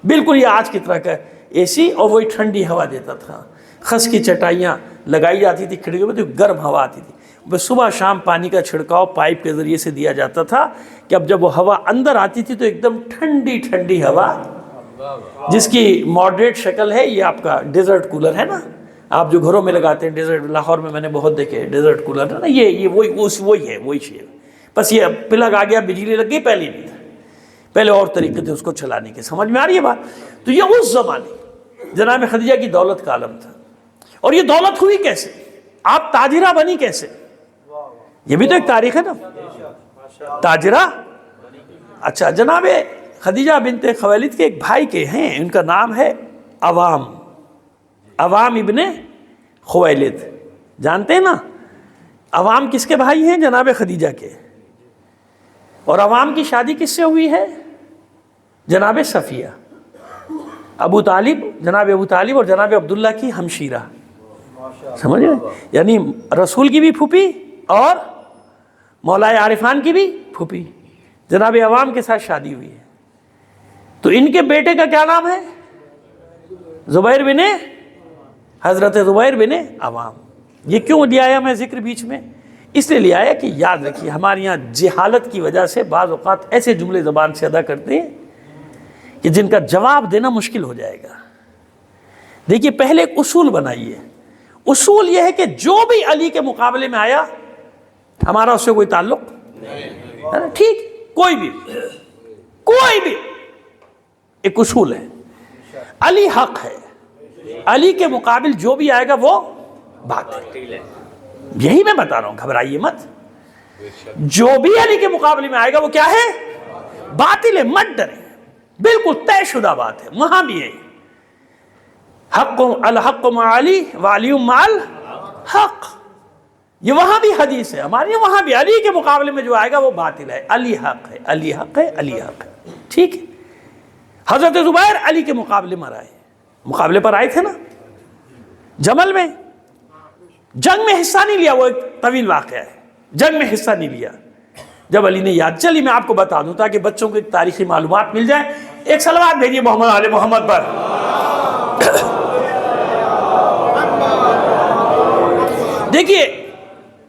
بالکل یہ آج کی طرح کا اے سی, اور وہی ٹھنڈی ہوا دیتا تھا. خس کی چٹائیاں لگائی جاتی تھی کھڑکیوں میں تو گرم ہوا آتی تھی. بس صبح شام پانی کا چھڑکاؤ پائپ کے ذریعے سے دیا جاتا تھا کہ اب جب وہ ہوا اندر آتی تھی تو ایک دم ٹھنڈی ہوا, جس کی ماڈریٹ شکل ہے. یہ آپ کا ڈیزرٹ کولر ہے نا, آپ جو گھروں میں لگاتے ہیں ڈیزرٹ, لاہور میں میں نے بہت دیکھے ڈیزرٹ کولر ہے نا, یہ وہی چیز. بس یہ پلگ آ گیا, بجلی لگ گئی, پہلے نہیں تھا, پہلے اور طریقے تھے اس کو چلانے کے. سمجھ میں آ رہی ہے بات؟ تو یہ اس زمانے جناب خدیجہ کی دولت کا عالم تھا. اور یہ دولت ہوئی کیسے؟ آپ تاجرہ بنی کیسے؟ یہ بھی تو ایک تاریخ ہے نا، تاجرہ. اچھا، جناب خدیجہ بنت خویلد کے ایک بھائی کے ہیں، ان کا نام ہے عوام ابن خویلد. جانتے ہیں نا عوام کس کے بھائی ہیں؟ جناب خدیجہ کے. اور عوام کی شادی کس سے ہوئی ہے؟ جناب صفیہ، جناب ابو طالب اور جناب عبداللہ کی ہمشیرہ. سمجھ گئے؟ یعنی رسول کی بھی پھوپھی اور مولا عارفان کی بھی پھوپھی جناب عوام کے ساتھ شادی ہوئی ہے. تو ان کے بیٹے کا کیا نام ہے؟ حضرت زبیر بن عوام. یہ کیوں لے آیا میں ذکر بیچ میں؟ اس لیے لے آیا کہ یاد رکھیے ہمارے یہاں جہالت کی وجہ سے بعض اوقات ایسے جملے زبان سے ادا کرتے ہیں کہ جن کا جواب دینا مشکل ہو جائے گا. دیکھیے پہلے ایک اصول بنائیے. اصول یہ ہے کہ جو بھی علی کے مقابلے میں آیا ہمارا اس سے کوئی تعلق ہے نا، ٹھیک، کوئی بھی ایک اصول ہے. علی حق ہے، علی کے مقابل جو بھی آئے گا وہ باطل ہے. یہی میں بتا رہا ہوں، گھبرائیے مت. جو بھی علی کے مقابلے میں آئے گا وہ کیا ہے؟ باطل ہے. مت ڈرے، بالکل طے شدہ بات ہے. وہاں بھی ہے الحق مع علی وعلی مع الحق. یہ وہاں بھی حدیث ہے ہمارے، وہاں بھی علی کے مقابلے میں جو آئے گا وہ باطل ہے. علی حق ہے، علی حق ہے، علی حق ہے. ٹھیک ہے. حضرت زبیر علی کے مقابلے پر آئے تھے نا جمل میں. جنگ میں حصہ نہیں لیا، وہ ایک طویل واقعہ ہے. جنگ میں حصہ نہیں لیا. جب علی نے یاد چلی، میں آپ کو بتا دوں تاکہ بچوں کو ایک تاریخی معلومات مل جائے. ایک صلوات بھیجیے محمد آل محمد پر. دیکھیے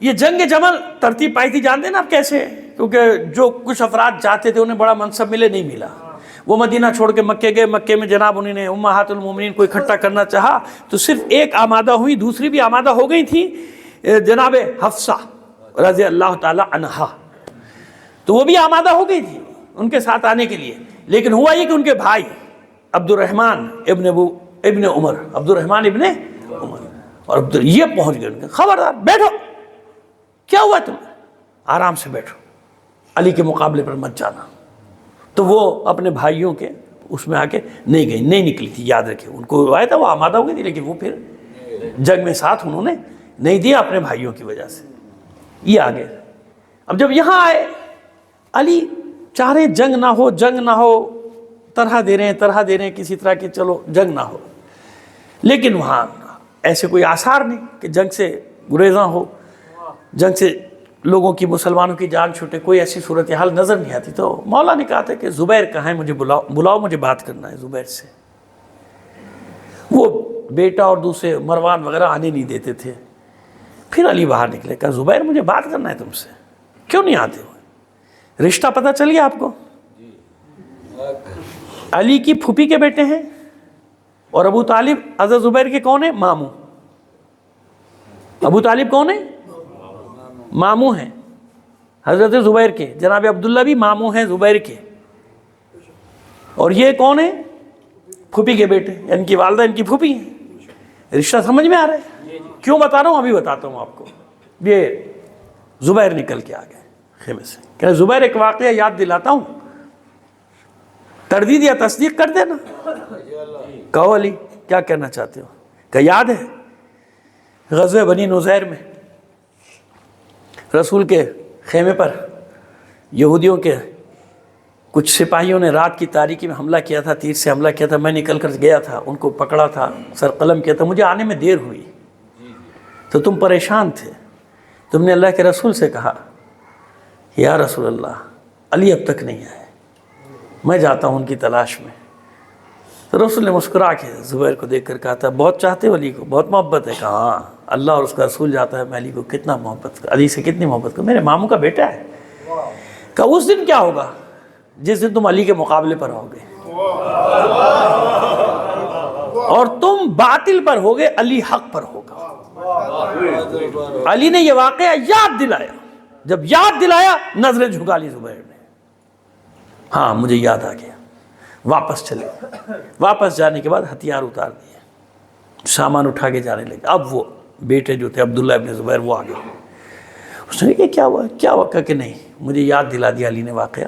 یہ جنگ جمل ترتیب پائی تھی، جانتے ہیں نا آپ کیسے؟ کیونکہ جو کچھ افراد چاہتے تھے انہیں بڑا منصب ملے، نہیں ملا. وہ مدینہ چھوڑ کے مکے گئے. مکے میں جناب انہوں نے امہات المومنین کو اکٹھا کرنا چاہا تو صرف ایک آمادہ ہوئی، دوسری بھی آمادہ ہو گئی تھی، جناب حفصہ رضی اللہ تعالی عنہا. تو وہ بھی آمادہ ہو گئی تھی ان کے ساتھ آنے کے لیے. لیکن ہوا یہ کہ ان کے بھائی عبد الرحمن ابن عمر اور یہ پہنچ گئے. ان کے خبردار بیٹھو، کیا ہوا تمہیں؟ آرام سے بیٹھو، علی کے مقابلے پر مت جانا. تو وہ اپنے بھائیوں کے اس میں آ کے نہیں گئی، نہیں نکلی تھی. یاد رکھیں ان کو آیا تھا، وہ آمادہ ہو گئی تھی، لیکن وہ پھر جنگ میں ساتھ انہوں نے نہیں دیا اپنے بھائیوں کی وجہ سے. یہ آگے اب جب یہاں آئے علی چاہ رہے جنگ نہ ہو، طرح دے رہے ہیں کسی طرح کی، چلو جنگ نہ ہو. لیکن وہاں ایسے کوئی آثار نہیں کہ جنگ سے گریزاں ہو، جنگ سے لوگوں کی، مسلمانوں کی جان چھوٹے. کوئی ایسی صورتحال نظر نہیں آتی. تو مولا نے کہا تھا کہ زبیر کہاں ہے، مجھے بلاؤ، مجھے بات کرنا ہے زبیر سے. وہ بیٹا اور دوسرے مروان وغیرہ آنے نہیں دیتے تھے. پھر علی باہر نکلے، کہا زبیر مجھے بات کرنا ہے تم سے. کیوں نہیں آتے ہو؟ رشتہ پتہ چل گیا آپ کو؟ علی کی پھوپھی کے بیٹے ہیں. اور ابو طالب حضرت زبیر کے کون ہیں؟ ماموں. ابو طالب کون ہیں؟ ماموں ہیں حضرت زبیر کے. جناب عبداللہ بھی ماموں ہیں زبیر کے. اور یہ کون ہیں؟ پھوپھی کے بیٹے، ان کی والدہ ان کی پھوپھی ہیں. رشتہ سمجھ میں آ رہا ہے؟ کیوں بتا رہا ہوں؟ ابھی بتاتا ہوں آپ کو. یہ زبیر نکل کے آ گئے خیمے سے. کہ زبیر ایک واقعہ یاد دلاتا ہوں، تردید یا تصدیق کر دینا. کہو علی کیا کہنا چاہتے ہو؟ کہ یاد ہے غزوہ بنی نذیر میں رسول کے خیمے پر یہودیوں کے کچھ سپاہیوں نے رات کی تاریکی میں حملہ کیا تھا، تیر سے حملہ کیا تھا. میں نکل کر گیا تھا، ان کو پکڑا تھا، سر قلم کیا تھا. مجھے آنے میں دیر ہوئی تو تم پریشان تھے. تم نے اللہ کے رسول سے کہا یا رسول اللہ علی اب تک نہیں آئے، میں جاتا ہوں ان کی تلاش میں. تو رسول نے مسکرا کے زبیر کو دیکھ کر کہا تھا بہت چاہتے ہو علی کو، بہت محبت ہے؟ کہا ہاں، اللہ اور اس کا رسول جاتا ہے، میں علی کو کتنا محبت، علی سے کتنی محبت کروں، میرے ماموں کا بیٹا ہے. کہا اس دن کیا ہوگا جس دن تم علی کے مقابلے پر ہوگے اور تم باطل پر ہوگے، علی حق پر ہوگا. علی نے یہ واقعہ یاد دلایا. جب یاد دلایا نظریں جھکا لی زبیر نے. ہاں مجھے یاد آ گیا. واپس چلے. واپس جانے کے بعد ہتھیار اتار دیے, سامان اٹھا کے جانے لگے. اب وہ بیٹے جو تھے عبداللہ ابن زبیر وہ آ گئے. اس نے کہا کیا ہوا, کیا ہوا؟ کہ نہیں, مجھے یاد دلا دیا علی نے واقعہ,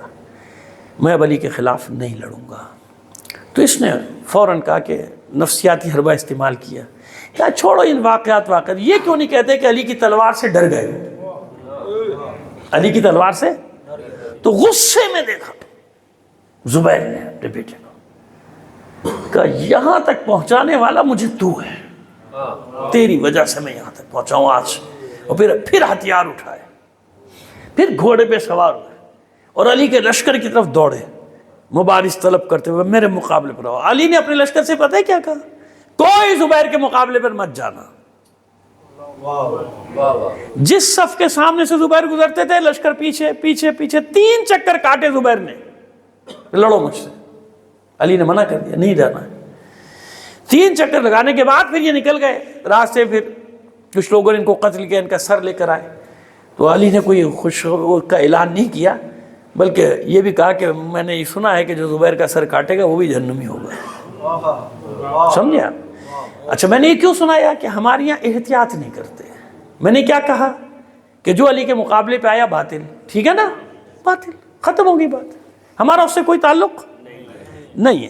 میں اب علی کے خلاف نہیں لڑوں گا. تو اس نے فوراً کہا کہ نفسیاتی حربہ استعمال کیا, کیا چھوڑو ان واقعات, یہ کیوں نہیں کہتے کہ علی کی تلوار سے ڈر گئے, علی کی تلوار سے. تو غصے میں دیکھا زبیر نے اپنے بیٹے کو, کہا یہاں تک پہنچانے والا مجھے تو ہے, تیری وجہ سے میں یہاں تک پہنچاؤں آج. اور پھر ہتھیار اٹھائے, پھر گھوڑے پہ سوار ہوئے اور علی کے لشکر کی طرف دوڑے, مبارز طلب کرتے ہوئے میرے مقابلے پر آؤ. علی نے اپنے لشکر سے پتہ ہے کیا کہا, کوئی زبیر کے مقابلے پر مت جانا. جس صف کے سامنے سے زبیر گزرتے تھے لشکر پیچھے پیچھے پیچھے 3 چکر کاٹے زبیر نے, لڑو مجھ سے. علی نے منع کر دیا, نہیں جانا ہے. 3 چکر لگانے کے بعد پھر یہ نکل گئے راستے. پھر کچھ لوگوں نے ان کو قتل کیا, ان کا سر لے کر آئے. تو علی نے کوئی خوش کا اعلان نہیں کیا, بلکہ یہ بھی کہا کہ میں نے یہ سنا ہے کہ جو زبیر کا سر کاٹے گا وہ بھی جہنمی ہوگا. سمجھے آپ؟ اچھا, میں نے یہ کیوں سنایا کہ ہمارے یہاں احتیاط نہیں کرتے. میں نے کیا کہا کہ جو علی کے مقابلے پہ آیا باطل, ٹھیک ہے نا, باطل, ختم ہو گئی بات. ہمارا اس سے کوئی تعلق نہیں ہے,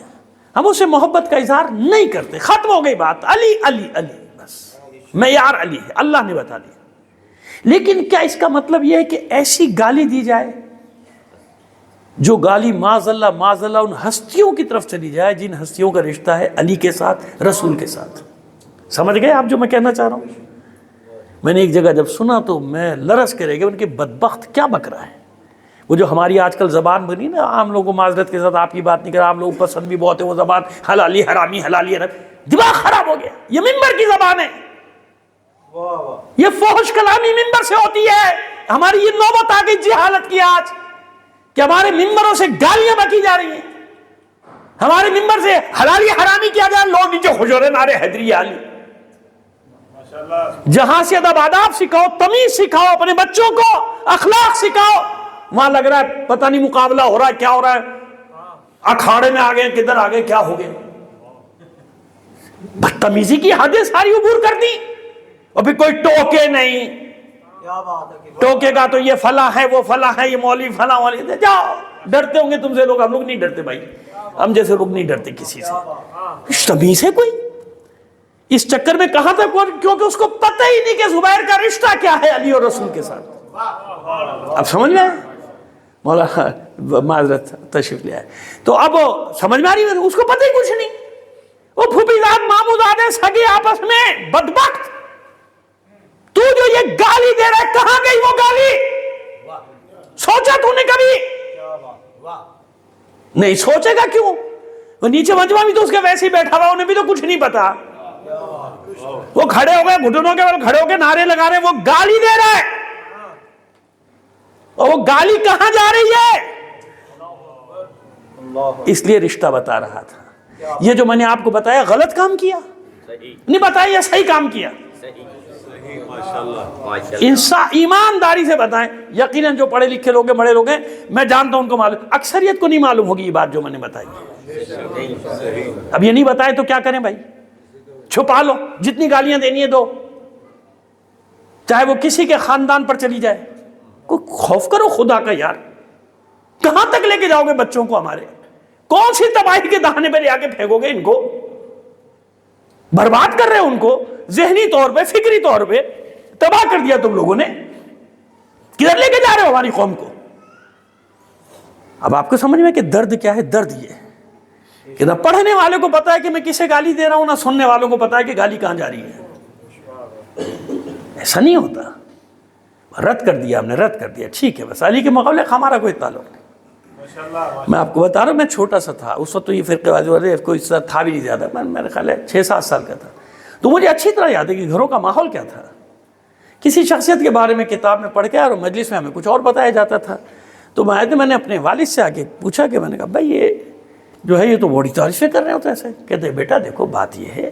ہم اسے محبت کا اظہار نہیں کرتے, ختم ہو گئی بات. علی علی علی, بس معیار علی ہے, اللہ نے بتا دیا. لیکن کیا اس کا مطلب یہ ہے کہ ایسی گالی دی جائے جو گالی معاذ اللہ ان ہستیوں کی طرف چلی جائے جن ہستیوں کا رشتہ ہے علی کے ساتھ, رسول کے ساتھ؟ سمجھ گئے آپ جو میں کہنا چاہ رہا ہوں؟ میں نے ایک جگہ جب سنا تو میں لرز کے رہ گیا, ان کے بدبخت کیا بک رہا ہے. وہ جو ہماری آج کل زبان بنی نا, عام لوگوں کو معذرت کے ساتھ آپ کی بات نہیں کر رہا, عام لوگوں پسند بھی بہت ہے وہ زبان, حلالی حرامی حلالی حرام, دماغ خراب ہو گیا. یہ ممبر کی زبان ہے, یہ فحش کلامی ممبر سے ہوتی ہے. ہماری یہ نوبت آ گئی جہالت کی آج کہ ہمارے ممبروں سے گالیاں بکی جا رہی ہیں, ہمارے ممبر سے حلالی حرامی کیا جا رہا, لوگ نیچے خوش ہو رہے نعرے حیدری علی. جہاں سے ادب آداب سکھاؤ, تمیز سکھاؤ, اپنے بچوں کو اخلاق سکھاؤ, وہاں لگ رہا ہے پتہ نہیں مقابلہ ہو رہا ہے, کیا ہو رہا ہے, اکھاڑے میں آگئے, کدھر آگئے, کیا ہو گئے. بدتمیزی کی حدیں ساری عبور کر دی. اور پھر کوئی ٹوکے نہیں, ٹوکے گا تو یہ فلاں ہے, وہ فلاں ہے, یہ مولوی فلاں والے. جاؤ, ڈرتے ہوں گے تم سے لوگ, ہم لوگ نہیں ڈرتے بھائی, ہم جیسے لوگ نہیں ڈرتے کسی سے. تمیز ہے کوئی اس چکر میں کہاں تک, کیونکہ اس کو پتہ ہی نہیں کہ زبیر کا رشتہ کیا ہے علی اور رسول کے ساتھ. اب سمجھ میں آئے, مولا معذرت تشریف لے آئے تو اب سمجھ میں آ رہی ہے, اس کو پتہ ہی کچھ نہیں. وہ پھوپھی زاد مامو زادے سگے آپس میں بدبخت. تو جو یہ گالی دے رہا ہے, کہاں گئی وہ گالی؟ سوچا تو نے کبھی؟ نہیں سوچے گا کیوں, وہ نیچے مجمع بھی تو اس کے ویسے ہی بیٹھا ہوا, انہیں بھی تو کچھ نہیں پتا. وہ کھڑے ہو گئے, گھٹنوں کے بل کھڑے ہو کے نعرے لگا رہے ہیں, وہ گالی دے رہا ہے. اور وہ گالی کہاں جا رہی ہے؟ اس لیے رشتہ بتا رہا تھا. یہ جو میں نے آپ کو بتایا غلط کام کیا نہیں بتایا, یہ صحیح کام کیا. ایمانداری سے بتائیں. یقیناً جو پڑھے لکھے لوگ ہیں, بڑے لوگ ہیں, میں جانتا ہوں ان کو معلوم, اکثریت کو نہیں معلوم ہوگی یہ بات جو میں نے بتائی. اب یہ نہیں بتائے تو کیا کریں بھائی, چھپا لو, جتنی گالیاں دینی ہے دو, چاہے وہ کسی کے خاندان پر چلی جائے. کوئی خوف کرو خدا کا یار, کہاں تک لے کے جاؤ گے بچوں کو ہمارے؟ کون سی تباہی کے دہانے پہ لے آ کے پھینکو گے ان کو؟ برباد کر رہے ہو ان کو, ذہنی طور پہ, فکری طور پہ تباہ کر دیا تم لوگوں نے. کدھر لے کے جا رہے ہو ہماری قوم کو؟ اب آپ کو سمجھ میں کہ درد کیا ہے. درد یہ کہ نہ پڑھنے والے کو پتا ہے کہ میں کسے گالی دے رہا ہوں, نہ سننے والوں کو پتا ہے کہ گالی کہاں جا رہی ہے. ایسا نہیں ہوتا. رد کر دیا ہم نے, رد کر دیا, ٹھیک ہے, بس علی کے مقابلے ہمارا کوئی تعلق نہیں. میں آپ کو بتا رہا ہوں, میں چھوٹا سا تھا اس وقت, تو یہ فرقے بازی والے کوئی اس طرح تھا بھی نہیں زیادہ, میں میرے خیال ہے 6-7 سال کا تھا. تو مجھے اچھی طرح یاد ہے کہ گھروں کا ماحول کیا تھا. کسی شخصیت کے بارے میں کتاب میں پڑھ کے اور مجلس میں ہمیں کچھ اور بتایا جاتا تھا. تو میں نے اپنے والد سے آ کے پوچھا کہ میں نے کہا بھائی یہ جو ہے یہ تو بڑی تعریفیں کر رہے ہوتے ایسے. کہتے بیٹا دیکھو بات یہ ہے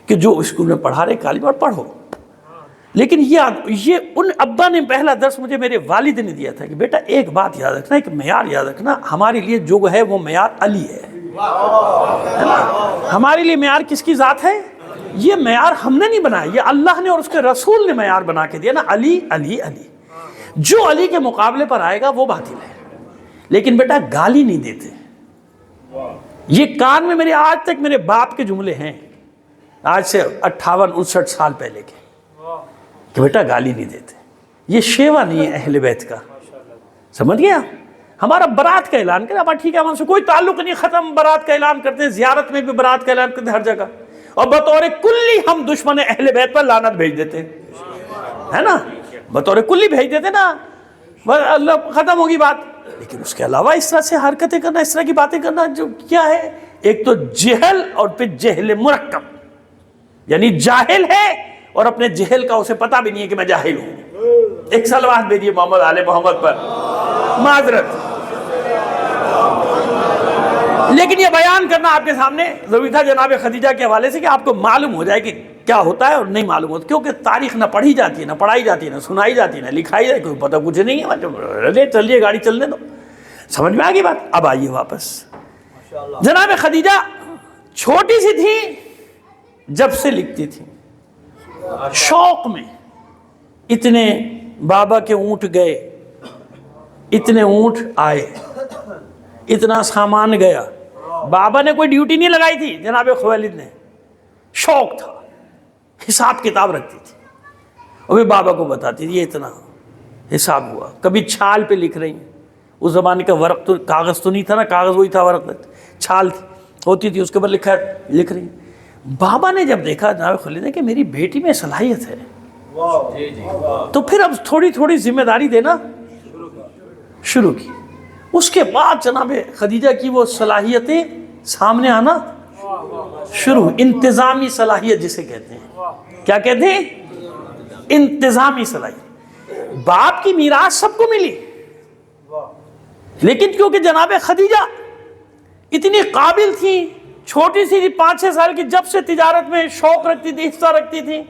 کہ جو اسکول میں پڑھا رہے کالج میں پڑھو, لیکن یہ ان ابا نے پہلا درس مجھے میرے والد نے دیا تھا کہ بیٹا ایک بات یاد رکھنا, ایک معیار یاد رکھنا, ہمارے لیے جو ہے وہ معیار علی ہے. ہے نا؟ ہمارے لیے معیار کس کی ذات ہے؟ یہ معیار ہم نے نہیں بنایا، یہ اللہ نے اور اس کے رسول نے معیار بنا کے دیا نا، علی علی علی۔ جو علی کے مقابلے پر آئے گا وہ باطل ہے۔ لیکن بیٹا گالی نہیں دیتے، یہ کان میں میرے آج تک میرے باپ کے جملے ہیں، آج سے 58-59 سال پہلے کے، کہ بیٹا گالی نہیں دیتے۔ یہ شیوا نہیں ہے اہل بیت کا، سمجھ گیا؟ ہمارا برات کا اعلان کرے، اب ٹھیک ہے ہم سے کوئی تعلق نہیں، ختم، برات کا اعلان کرتے ہیں، زیارت میں بھی برات کا اعلان کرتے ہیں ہر جگہ، اور بطور کلی ہم دشمن اہل بیت پر لعنت بھیج دیتے ہیں، ہے نا؟ بطور کلی بھیج دیتے نا، اللہ ختم ہوگی بات۔ لیکن اس کے علاوہ اس طرح سے حرکتیں کرنا، اس طرح کی باتیں کرنا، جو کیا ہے؟ ایک تو جہل اور پھر جہل مرکب، یعنی جاہل ہے اور اپنے جہل کا اسے پتہ بھی نہیں ہے کہ میں جاہل ہوں۔ ایک صلوات بھیجیے محمد آل محمد پر، معذرت۔ لیکن یہ بیان کرنا آپ کے سامنے ضروری تھا جناب خدیجہ کے حوالے سے، کہ آپ کو معلوم ہو جائے کہ کیا ہوتا ہے اور نہیں معلوم ہوتا، کیونکہ تاریخ نہ پڑھی جاتی ہے، نہ پڑھائی جاتی ہے، نہ سنائی جاتی ہے، نہ لکھائی جاتی ہے، کوئی پتہ کچھ نہیں ہے، چلیے گاڑی چلنے دو۔ سمجھ میں آگئی بات؟ اب آئیے واپس۔ جناب خدیجہ چھوٹی سی تھی جب سے لکھتی تھی، شوق میں، اتنے بابا کے اونٹ گئے، اتنے اونٹ آئے، اتنا سامان گیا، بابا نے کوئی ڈیوٹی نہیں لگائی تھی، جناب خویلد نے، شوق تھا، حساب کتاب رکھتی تھی، اور بھی بابا کو بتاتی تھی یہ اتنا حساب ہوا۔ کبھی چھال پہ لکھ رہی ہیں، اس زمانے کا ورق تو کاغذ تو نہیں تھا نا، کاغذ وہی تھا، ورق چھال ہوتی تھی، اس کے اوپر لکھ رہی ہیں۔ بابا نے جب دیکھا جناب خویلد نے کہ میری بیٹی میں صلاحیت ہے، تو پھر اب تھوڑی تھوڑی ذمہ داری دینا شروع کی۔ اس کے بعد جناب خدیجہ کی وہ صلاحیتیں سامنے آنا شروع، انتظامی صلاحیت جسے کہتے ہیں۔ کیا کہتے ہیں؟ انتظامی صلاحیت۔ باپ کی میراث سب کو ملی، لیکن کیونکہ جناب خدیجہ اتنی قابل تھی، چھوٹی سی 5-6 سال کی، جب سے تجارت میں شوق رکھتی تھی، حصہ رکھتی تھی،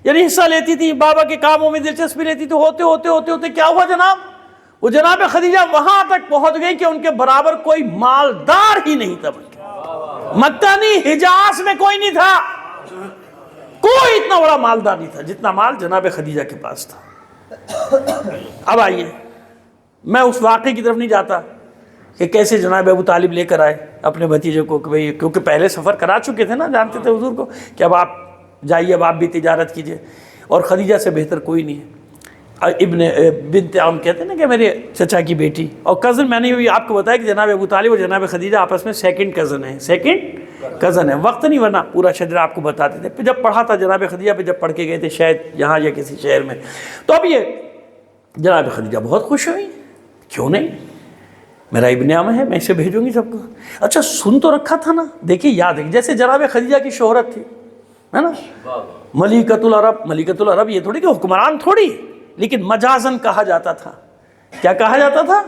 یعنی حصہ لیتی تھی، بابا کے کاموں میں دلچسپی لیتی تھی، ہوتے ہوتے ہوتے ہوتے کیا ہوا جناب؟ وہ جناب خدیجہ وہاں تک پہنچ گئی کہ ان کے برابر کوئی مالدار ہی نہیں تھا، مکہ نہیں، حجاز میں کوئی نہیں تھا، کوئی اتنا بڑا مالدار نہیں تھا جتنا مال جناب خدیجہ کے پاس تھا۔ اب آئیے، میں اس واقعے کی طرف نہیں جاتا کہ کیسے جناب ابو طالب لے کر آئے اپنے بھتیجے کو، کہ بھئی کیونکہ پہلے سفر کرا چکے تھے نا، جانتے تھے حضور کو کہ اب آپ جائیے، اب آپ بھی تجارت کیجئے، اور خدیجہ سے بہتر کوئی نہیں ہے۔ ابن بنت عم کہتے ہیں نا کہ میرے چچا کی بیٹی اور کزن، میں نے بھی آپ کو بتایا کہ جناب ابو طالب اور جناب خدیجہ آپس میں سیکنڈ کزن ہیں، سیکنڈ کزن ہیں، وقت نہیں ورنہ پورا شجرہ آپ کو بتاتے تھے۔ پھر جب پڑھا تھا جناب خدیجہ پہ، جب پڑھ کے گئے تھے شاید یہاں یا کسی شہر میں، تو اب یہ جناب خدیجہ بہت خوش ہوئی، کیوں نہیں، میرا ابن عم ہے، میں اسے بھیجوں گی سب کو۔ اچھا سن تو رکھا تھا نا، دیکھیے یاد ہے، جیسے جناب خدیجہ کی شہرت تھی، ہے نا، ملکۃ العرب، ملکۃ العرب یہ تھوڑی کہ حکمران تھوڑی، لیکن مجازن کہا جاتا تھا۔ کیا کہا جاتا تھا؟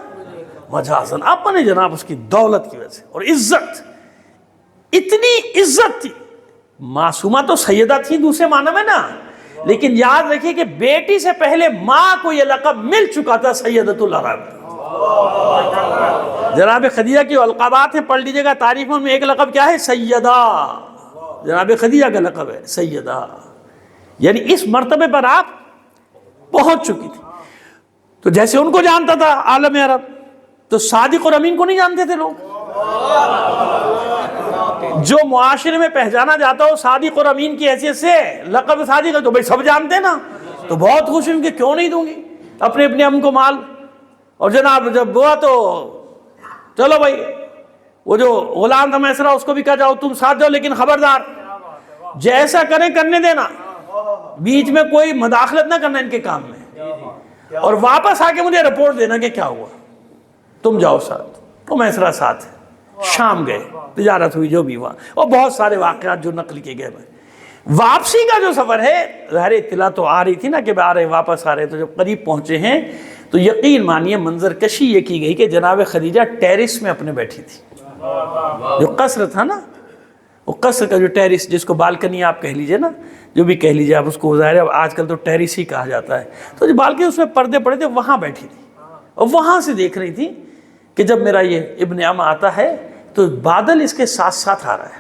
مجازن، اپنے جناب اس کی دولت کی وجہ سے، اور عزت، اتنی عزت تھی۔ معصومہ تو سیدہ تھی دوسرے معنی میں نا، لیکن یاد رکھیے کہ بیٹی سے پہلے ماں کو یہ لقب مل چکا تھا، سیدۃ العرب۔ جناب خدیجہ کی القابات ہیں، پڑھ لیجیے گا تاریخ میں ایک لقب کیا ہے؟ سیدہ، جناب خدیجہ کا لقب ہے سیدہ، یعنی اس مرتبے پر آپ پہنچ چکی تھی۔ تو جیسے ان کو جانتا تھا عالم عرب، تو صادق اور امین کو نہیں جانتے تھے لوگ؟ جو معاشرے میں پہچانا جاتا ہو صادق اور امین کی حیثیت سے، لقب صادق ہے تو بھائی سب جانتے ہیں نا، تو بہت خوش ہوئی کہ کیوں نہیں دوں گی اپنے ابن عم کو مال۔ اور جناب جب ہوا تو چلو بھائی، وہ جو غلام تھا میسرہ، اس کو بھی کہا جاؤ تم ساتھ جاؤ، لیکن خبردار جیسا کریں کرنے دینا، بیچ میں کوئی مداخلت نہ کرنا ان کے کام میں، اور واپس آ کے مجھے رپورٹ دینا کہ کیا ہوا، تم جاؤ ساتھ۔ تو میسرہ ساتھ ہے، شام گئے، تجارت ہوئی، جو بھی ہوا، اور بہت سارے واقعات جو نقل کیے گئے۔ واپسی کا جو سفر ہے، ظاہر اطلاع تو آ رہی تھی نا کہ آ رہے واپس آ رہے، تو جب قریب پہنچے ہیں تو یقین مانیے منظر کشی یہ کی گئی کہ جناب خدیجہ ٹیرس میں اپنے بیٹھی تھی، جو قصر تھا نا، وہ قصر کا جو ٹیرس، جس کو بالکنی آپ کہہ لیجئے نا، جو بھی کہہ لیجئے آپ اس کو، ظاہر ہے آج کل تو ٹیرس ہی کہا جاتا ہے، تو جو بالکنی اس میں پردے پڑے تھے، وہاں بیٹھی تھی، اور وہاں سے دیکھ رہی تھی کہ جب میرا یہ ابن عم آتا ہے تو بادل اس کے ساتھ ساتھ آ رہا ہے،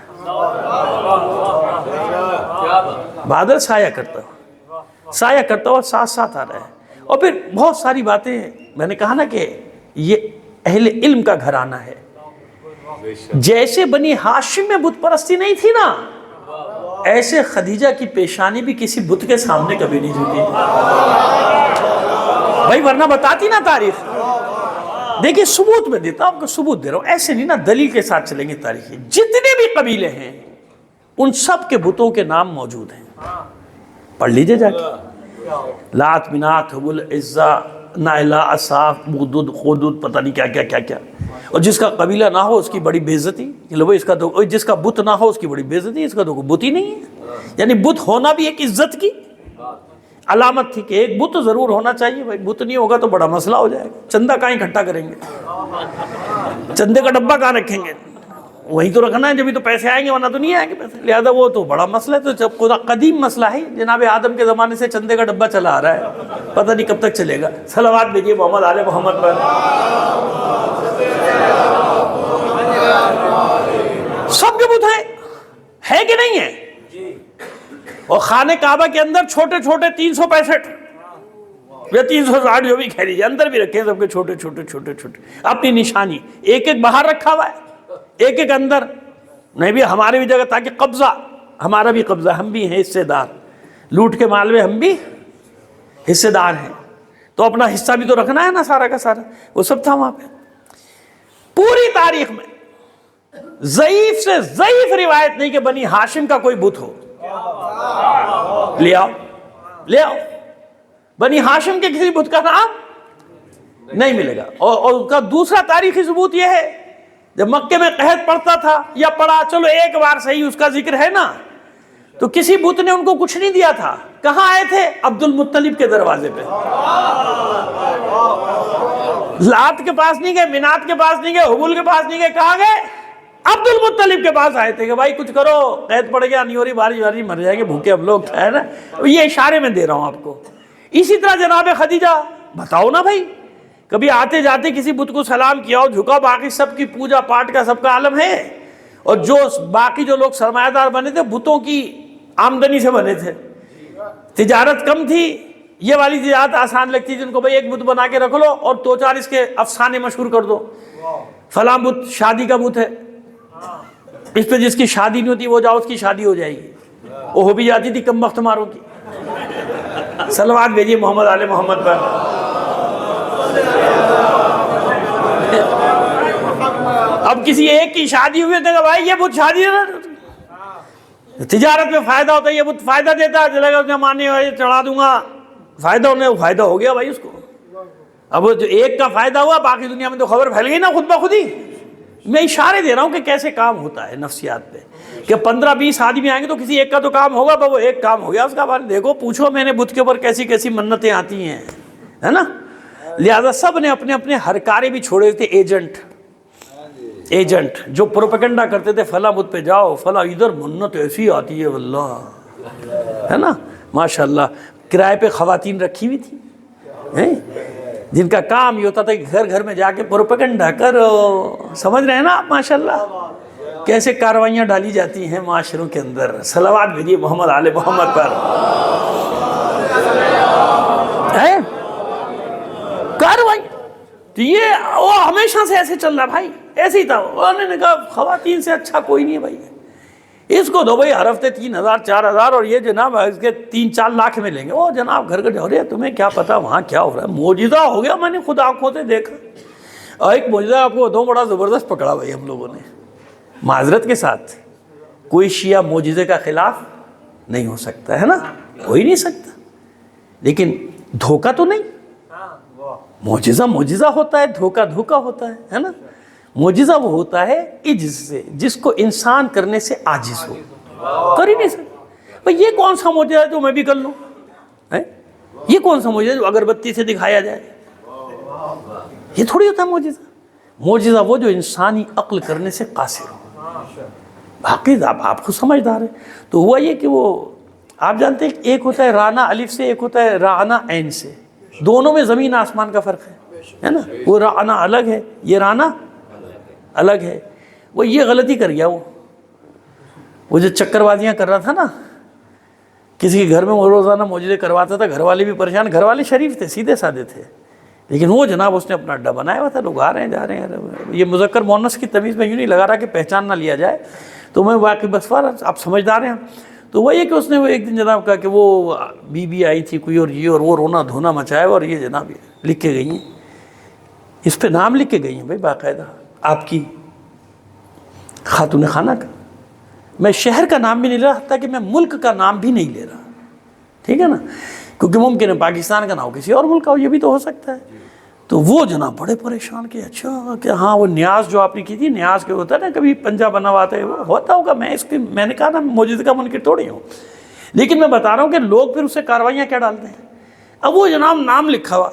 بادل سایہ کرتا ہوا ساتھ ساتھ آ رہا ہے۔ اور پھر بہت ساری باتیں، میں نے کہا نا کہ یہ اہل علم کا گھرانہ ہے۔ جیسے بنی ہاشم میں بت پرستی نہیں تھی نا، ایسے خدیجہ کی پیشانی بھی کسی بت کے سامنے کبھی نہیں جھکی بھائی، ورنہ بتاتی نا تاریخ۔ دیکھیں ثبوت میں دیتا ہوں آپ کو، ثبوت دے رہا ہوں، ایسے نہیں نا، دلیل کے ساتھ چلیں گے تاریخ۔ جتنے بھی قبیلے ہیں ان سب کے بتوں کے نام موجود ہیں، پڑھ لیجئے جا کے، لات، منات، حبل، عزہ، نائلہ، اصاف، مغدود، خودود، پتہ نہیں کیا کیا کیا کیا۔ اور جس کا قبیلہ نہ ہو اس کی بڑی بے عزتی، اس کا تو جس کا بت نہ ہو اس کی بڑی بے عزتی، اس کا تو کوئی بت ہی نہیں ہے۔ یعنی بت ہونا بھی ایک عزت کی علامت تھی کہ ایک بت ضرور ہونا چاہیے بھائی، بت نہیں ہوگا تو بڑا مسئلہ ہو جائے گا، چندہ کہاں اکٹھا کریں گے، چندے کا ڈبہ کہاں رکھیں گے، وہیں تو رکھنا ہے جبھی تو پیسے آئیں گے، ورنہ تو نہیں آئیں گے پیسے، لہذا وہ تو بڑا مسئلہ ہے۔ تو جب خدا قدیم مسئلہ ہے، جناب آدم کے زمانے سے چندے کا ڈبہ چلا آ رہا ہے، پتہ نہیں کب تک چلے گا۔ صلوات بھیجیے محمد آل محمد پر۔ سب کے بت ہے کہ نہیں ہے؟ اور خانہ کعبہ کے اندر چھوٹے چھوٹے 365 یا 360 جو بھی کہہ لیجیے، اندر بھی رکھے ہیں سب کے چھوٹے چھوٹے چھوٹے چھوٹے، اپنی نشانی، ایک ایک باہر رکھا ہوا ہے، ایک ایک اندر نہیں بھی ہمارے بھی جگہ، تاکہ قبضہ، ہمارا بھی قبضہ، ہم بھی ہیں حصے دار، لوٹ کے مال میں ہم بھی حصے دار ہیں، تو اپنا حصہ بھی تو رکھنا ہے نا، سارا کا سارا۔ وہ سب تھا وہاں پہ۔ پوری تاریخ میں ضعیف سے ضعیف روایت نہیں کہ بنی ہاشم کا کوئی بت ہو، لے آؤ، بنی ہاشم کے کسی بت کا نام نہیں ملے گا۔ اور اس کا دوسرا تاریخی ثبوت یہ ہے، جب مکے میں قحط پڑتا تھا یا پڑا، چلو ایک بار صحیح اس کا ذکر ہے نا، تو کسی بت نے ان کو کچھ نہیں دیا تھا۔ کہاں آئے تھے؟ عبد المطلب کے دروازے پہ، لات کے پاس نہیں گئے، منات کے پاس نہیں گئے، حبل کے پاس نہیں گئے، کہاں گئے؟ عبد المطلب کے پاس آئے تھے کہ بھائی کچھ کرو، قحط پڑ گیا، نہیں ہو رہی بارش، مر جائیں گے بھوکے ہم لوگ، ہے نا۔ یہ اشارے میں دے رہا ہوں آپ کو۔ اسی طرح جناب خدیجہ، بتاؤ نا بھائی، کبھی آتے جاتے کسی بت کو سلام کیا ہو، جھکا، باقی سب کی پوجا پاٹ کا سب کا عالم ہے۔ اور جو باقی جو لوگ سرمایہ دار بنے تھے، بتوں کی آمدنی سے بنے تھے، تجارت کم تھی، یہ والی تجارت آسان لگتی تھی ان کو، بھائی ایک بت بنا کے رکھ لو اور دو چار اس کے افسانے مشہور کر دو، فلاں بت شادی کا بت ہے، اس پہ جس کی شادی نہیں ہوتی وہ جاؤ اس کی شادی ہو جائے گی، وہ ہو بھی جاتی تھی کم بخت ماروں کی۔ صلوات بھیجیے محمد آل محمد پر۔ اب کسی ایک کی شادی ہوئی تو بھائی یہ بت شادی ہے، تجارت میں فائدہ ہوتا ہے، یہ بت فائدہ دیتا ہے، چلے گا اس نے مانے چڑھا دوں گا، فائدہ فائدہ ہو گیا بھائی اس کو۔ اب وہ جو ایک کا فائدہ ہوا، باقی دنیا میں تو خبر پھیل گئی نا خود بخود ہی۔ میں اشارے دے رہا ہوں کہ کیسے کام ہوتا ہے نفسیات پہ، کہ 15-20 آدمی آئیں گے تو کسی ایک کا تو کام ہوگا، وہ ایک کام ہو گیا اس کا بارے دیکھو، پوچھو میں نے بت کے اوپر کیسی کیسی منتیں آتی ہیں، ہے نا۔ لہذا سب نے اپنے اپنے ہر کارے بھی چھوڑے تھے، ایجنٹ جو پروپیگنڈا کرتے تھے، فلاں بت پہ جاؤ، فلاں ادھر منت ایسی آتی ہے واللہ، ہے نا، ماشاءاللہ۔ کرائے پہ خواتین رکھی ہوئی تھی، جن کا کام یہ ہوتا تھا کہ گھر گھر میں جا کے پروپیگنڈا کرو، سمجھ رہے ہیں نا آپ، ماشاءاللہ کیسے کاروائیاں ڈالی جاتی ہیں معاشروں کے اندر۔ صلوات بھیجیے محمد آل محمد پر۔ کاروائی تو یہ وہ ہمیشہ سے ایسے چل رہا بھائی، ایسے ہی تھا۔ انہوں نے کہا خواتین سے اچھا کوئی نہیں ہے بھائی، اس کو دو بھائی ہر ہفتے 3000 4000 اور یہ جناب اس کے 3-4 لاکھ میں لیں گے۔ وہ جناب گھر جا رہے ہیں، تمہیں کیا پتا وہاں کیا ہو رہا ہے، معجزہ ہو گیا، میں نے خود آنکھوں سے دیکھا۔ اور ایک معجزہ آپ کو بڑا زبردست پکڑا بھائی ہم لوگوں نے، معذرت کے ساتھ کوئی شیعہ معجزے کا خلاف نہیں ہو سکتا ہے نا، ہو ہی نہیں سکتا، لیکن دھوکہ تو نہیں۔ معجزہ ہوتا ہے، دھوکہ ہوتا ہے نا۔ معجزہ وہ ہوتا ہے عجز سے، جس کو انسان کرنے سے عاجز ہو، کر ہی نہیں سکتا۔ بھئی یہ کون سا معجزہ ہے جو میں بھی کر لوں؟ یہ کون سا معجزہ ہے جو اگربتی سے دکھایا جائے؟ یہ تھوڑی ہوتا ہے معجزہ۔ معجزہ وہ جو انسانی عقل کرنے سے قاصر ہو۔ باقی آپ خود سمجھدار ہیں۔ تو ہوا یہ کہ وہ آپ جانتے ہیں ایک ہوتا ہے رانا الف سے، ایک ہوتا ہے رانا عین سے، دونوں میں زمین آسمان کا فرق ہے نا۔ وہ رانا الگ ہے، یہ رانا الگ ہے۔ وہ یہ غلطی کر گیا، وہ جو چکر بازیاں کر رہا تھا نا، کسی کے گھر میں وہ روزانہ معجزے کرواتا تھا، گھر والے بھی پریشان، گھر والے شریف تھے، سیدھے سادے تھے، لیکن وہ جناب اس نے اپنا اڈا بنایا ہوا تھا، لوگ آ رہے ہیں جا رہے ہیں۔ یہ مذکر مؤنث کی تمیز میں یوں نہیں لگا رہا کہ پہچان نہ لیا جائے، تو میں واقعی بس آپ سمجھدار ہیں۔ تو وہ یہ کہ اس نے وہ ایک دن جناب کہا کہ وہ بی آئی تھی کوئی، اور یہ اور وہ رونا دھونا مچایا، اور یہ جناب لکھ کے گئی ہیں، اس پہ نام لکھ کے گئی ہیں بھائی باقاعدہ آپ کی خاتون خانہ کا۔ میں شہر کا نام بھی نہیں لے رہا، حتیٰ کہ میں ملک کا نام بھی نہیں لے رہا، ٹھیک ہے نا، کیونکہ ممکن ہے پاکستان کا نہ ہو، کسی اور ملک کا ہو، یہ بھی تو ہو سکتا ہے۔ تو وہ جناب بڑے پریشان کہ اچھا کہ ہاں وہ نیاز جو آپ نے کی تھی، نیاز کے ہوتا ہے نا کبھی پنجہ بنا ہوا آتا ہے، وہ ہوتا ہوگا، میں نے کہا نا معجزے کا منکر تھوڑی ہوں، لیکن میں بتا رہا ہوں کہ لوگ پھر اسے کاروائیاں کیا ڈالتے ہیں۔ اب وہ جناب نام لکھا ہوا،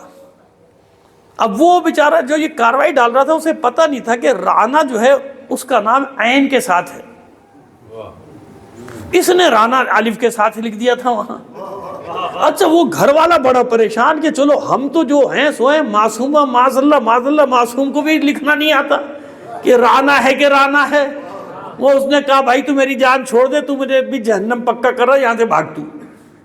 اب وہ بیچارہ جو یہ کاروائی ڈال رہا تھا اسے پتہ نہیں تھا کہ رانا جو ہے اس کا نام عین کے ساتھ ہے، اس نے رانا الف کے ساتھ لکھ دیا تھا وہاں۔ اچھا وہ گھر والا بڑا پریشان کہ چلو ہم تو جو ہیں سو ہیں، معصومہ معاذ اللہ معصوم کو بھی لکھنا نہیں آتا کہ رانا ہے کہ رانا ہے۔ وہ اس نے کہا بھائی تو میری جان چھوڑ دے، تو مجھے بھی جہنم پکا کر رہا ہے، یہاں سے بھاگ تو۔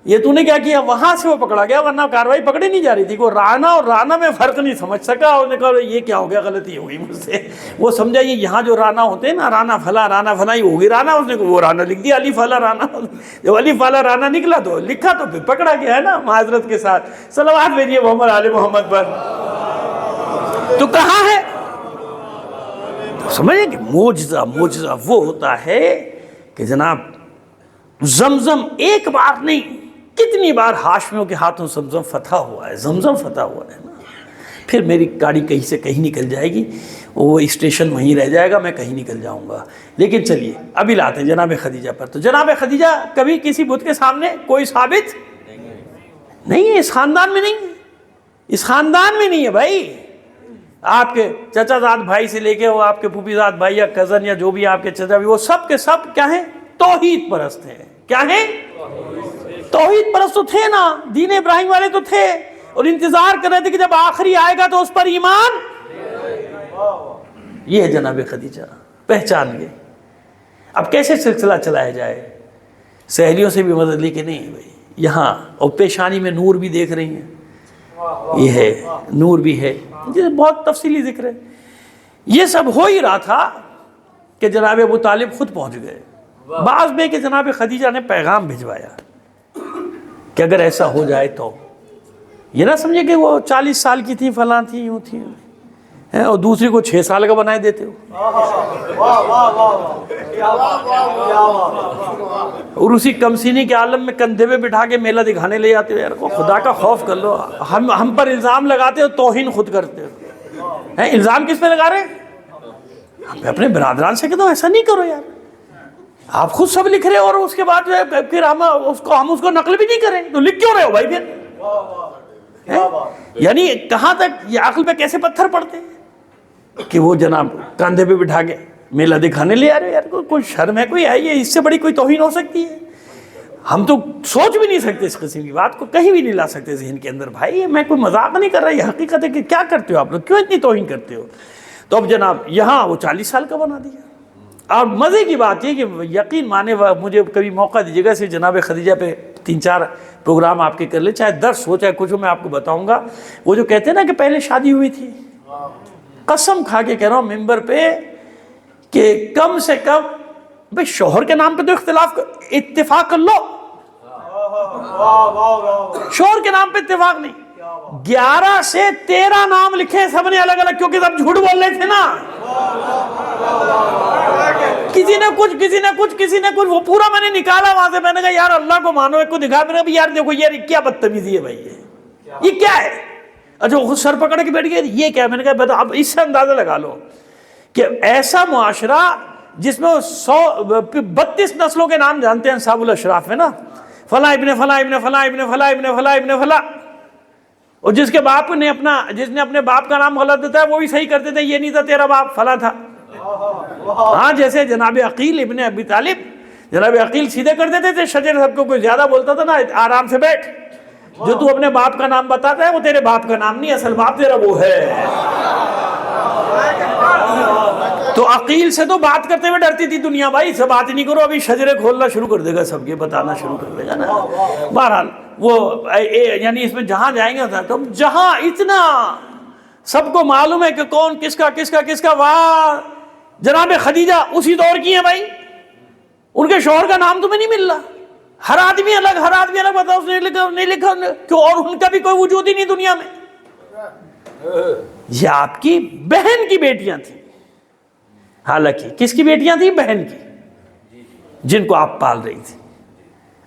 یہ تو نے کیا کیا، وہاں سے وہ پکڑا گیا، ورنہ کاروائی پکڑی نہیں جا رہی تھی۔ وہ رانا اور رانا میں فرق نہیں سمجھ سکا، اور نے کہا یہ کیا ہو گیا، غلطی ہو گئی مجھ سے۔ وہ سمجھا یہ یہاں جو رانا ہوتے ہیں نا، رانا فلاں ہی ہوگی رانا، اس نے وہ رانا لکھ دیا الف والا رانا۔ جب الف والا رانا نکلا تو لکھا، تو پھر پکڑا گیا ہے نا معذرت کے ساتھ۔ صلوات بھیجیے محمد آل محمد پر۔ تو کہاں ہے، سمجھے کہ معجزہ وہ ہوتا ہے کہ جناب زمزم ایک بار نہیں کتنی بار ہاشمیوں کے ہاتھوں زمزم فتح ہوا ہے، زمزم فتح ہوا ہے نا۔ پھر میری گاڑی کہیں سے کہیں نکل جائے گی، وہ اسٹیشن وہیں رہ جائے گا، میں کہیں نکل جاؤں گا۔ لیکن چلیے ابھی لاتے ہیں جناب خدیجہ پر۔ تو جناب خدیجہ کبھی کسی بت کے سامنے کوئی ثابت نہیں ہے، اس خاندان میں نہیں ہے، اس خاندان میں نہیں ہے بھائی۔ آپ کے چچا زاد بھائی سے لے کے وہ آپ کے پھوپھی زاد بھائی یا کزن یا جو بھی آپ کے چچا بھی، وہ سب کے سب کیا ہیں، توحید پرست ہیں۔ کیا ہیں، توحید پرست تو تھے نا، دین ابراہیم والے تو تھے، اور انتظار کر رہے تھے کہ جب آخری آئے گا تو اس پر ایمان۔ یہ ہے جناب خدیجہ، پہچان گئے۔ اب کیسے سلسلہ چلایا جائے، سہیلیوں سے بھی مدد لی کہ نہیں بھائی یہاں، اور پیشانی میں نور بھی دیکھ رہی ہیں، یہ ہے نور بھی ہے، یہ بہت تفصیلی ذکر ہے۔ یہ سب ہو ہی رہا تھا کہ جناب ابو طالب خود پہنچ گئے۔ بعض میں کہ جناب خدیجہ نے پیغام بھجوایا کہ اگر ایسا ہو جائے تو، یہ نہ سمجھے کہ وہ 40 سال کی تھیں، فلاں تھیں، یوں تھیں، اور دوسری کو 6 سال کا بنائے دیتے ہو، اور اسی کمسینی کے عالم میں کندھے پہ بٹھا کے میلہ دکھانے لے جاتے ہو۔ یار کو خدا کا خوف کر لو، ہم پر الزام لگاتے ہو، توہین خود کرتے ہو۔ الزام کس پہ لگا رہے ہیں، ہم اپنے برادران سے کہتا ہوں ایسا نہیں کرو یار، آپ خود سب لکھ رہے ہو، اور اس کے بعد پھر ہم اس کو نقل بھی نہیں کریں، تو لکھ کیوں رہے ہو بھائی پھر؟ یعنی کہاں تک یہ عقل پہ کیسے پتھر پڑتے کہ وہ جناب کاندھے پہ بٹھا کے میلہ دکھانے لے آ رہے ہو۔ یار کوئی شرم ہے، کوئی ہے، یہ اس سے بڑی کوئی توہین ہو سکتی ہے؟ ہم تو سوچ بھی نہیں سکتے، اس قسم کی بات کو کہیں بھی نہیں لا سکتے ذہن کے اندر۔ بھائی میں کوئی مذاق نہیں کر رہا، یہ حقیقت ہے کہ کیا کرتے ہو آپ لوگ، کیوں اتنی توہین کرتے ہو؟ تو اب جناب یہاں وہ 40 سال کا بنا دیا۔ اور مزے کی بات یہ کہ یقین مانے، مجھے کبھی موقع دیجیے گا صرف جناب خدیجہ پہ 3-4 پروگرام آپ کے کر لیں، چاہے درس ہو چاہے کچھ ہو، میں آپ کو بتاؤں گا۔ وہ جو کہتے ہیں نا کہ پہلے شادی ہوئی تھی، قسم کھا کے کہہ رہا ہوں ممبر پہ کہ کم سے کم بھائی شوہر کے نام پہ تو اتفاق کر لو، شوہر کے نام پہ اتفاق نہیں، 11 سے 13 نام لکھے سب نے الگ الگ، کیونکہ سب جھوٹ بول رہے تھے نا، کسی نے کچھ وہ پورا میں نے نکالا وہاں سے۔ میں نے کہا یار اللہ کو مانو، ایک کو دکھا، میں نے کہا یار دیکھو یار کیا بدتمیزی ہے بھائی، یہ کیا ہے؟ اچھا وہ خود سر پکڑ کے بیٹھ گئے، یہ کیا؟ میں نے کہا بتا، اب اس سے اندازہ لگا لو کہ ایسا معاشرہ جس میں 32 نسلوں کے نام جانتے ہیں انصاب الاشراف میں نا، فلاں ابن فلاں ابن فلاں ابن فلاں ابن فلاں ابن فلاں، اور جس نے اپنے باپ کا نام غلط دیتا ہے وہ بھی صحیح کرتے تھے، یہ نہیں تھا تیرا باپ فلاں تھا۔ ہاں جیسے جناب عقیل ابن ابی طالب، جناب عقیل سیدھے کر دیتے تھے، شجر سب کو کوئی زیادہ بولتا تھا نا، آرام سے بیٹھ، جو تو اپنے باپ کا نام بتاتا ہے وہ تیرے باپ کا نام نہیں، اصل باپ تیرا وہ ہے۔ تو عقیل سے تو بات کرتے ہوئے ڈرتی تھی دنیا، بھائی سے بات ہی نہیں کرو، ابھی شجرے کھولنا شروع کر دے گا، سب کے بتانا شروع کر دے گا نا۔ بہرحال وہ یعنی اس میں جہاں جائیں گے تو جہاں اتنا سب کو معلوم ہے کہ کون کس کا واہ جناب خدیجہ اسی دور کی ہیں بھائی، ان کے شوہر کا نام تمہیں نہیں مل رہا، ہر آدمی الگ بتاؤ اس نے لکھا نہیں لکھا کیوں، اور ان کا بھی کوئی وجود ہی نہیں دنیا میں۔ یہ آپ کی بہن کی بیٹیاں تھیں، حالانکہ کس کی بیٹیاں تھیں؟ بہن کی، جن کو آپ پال رہی تھی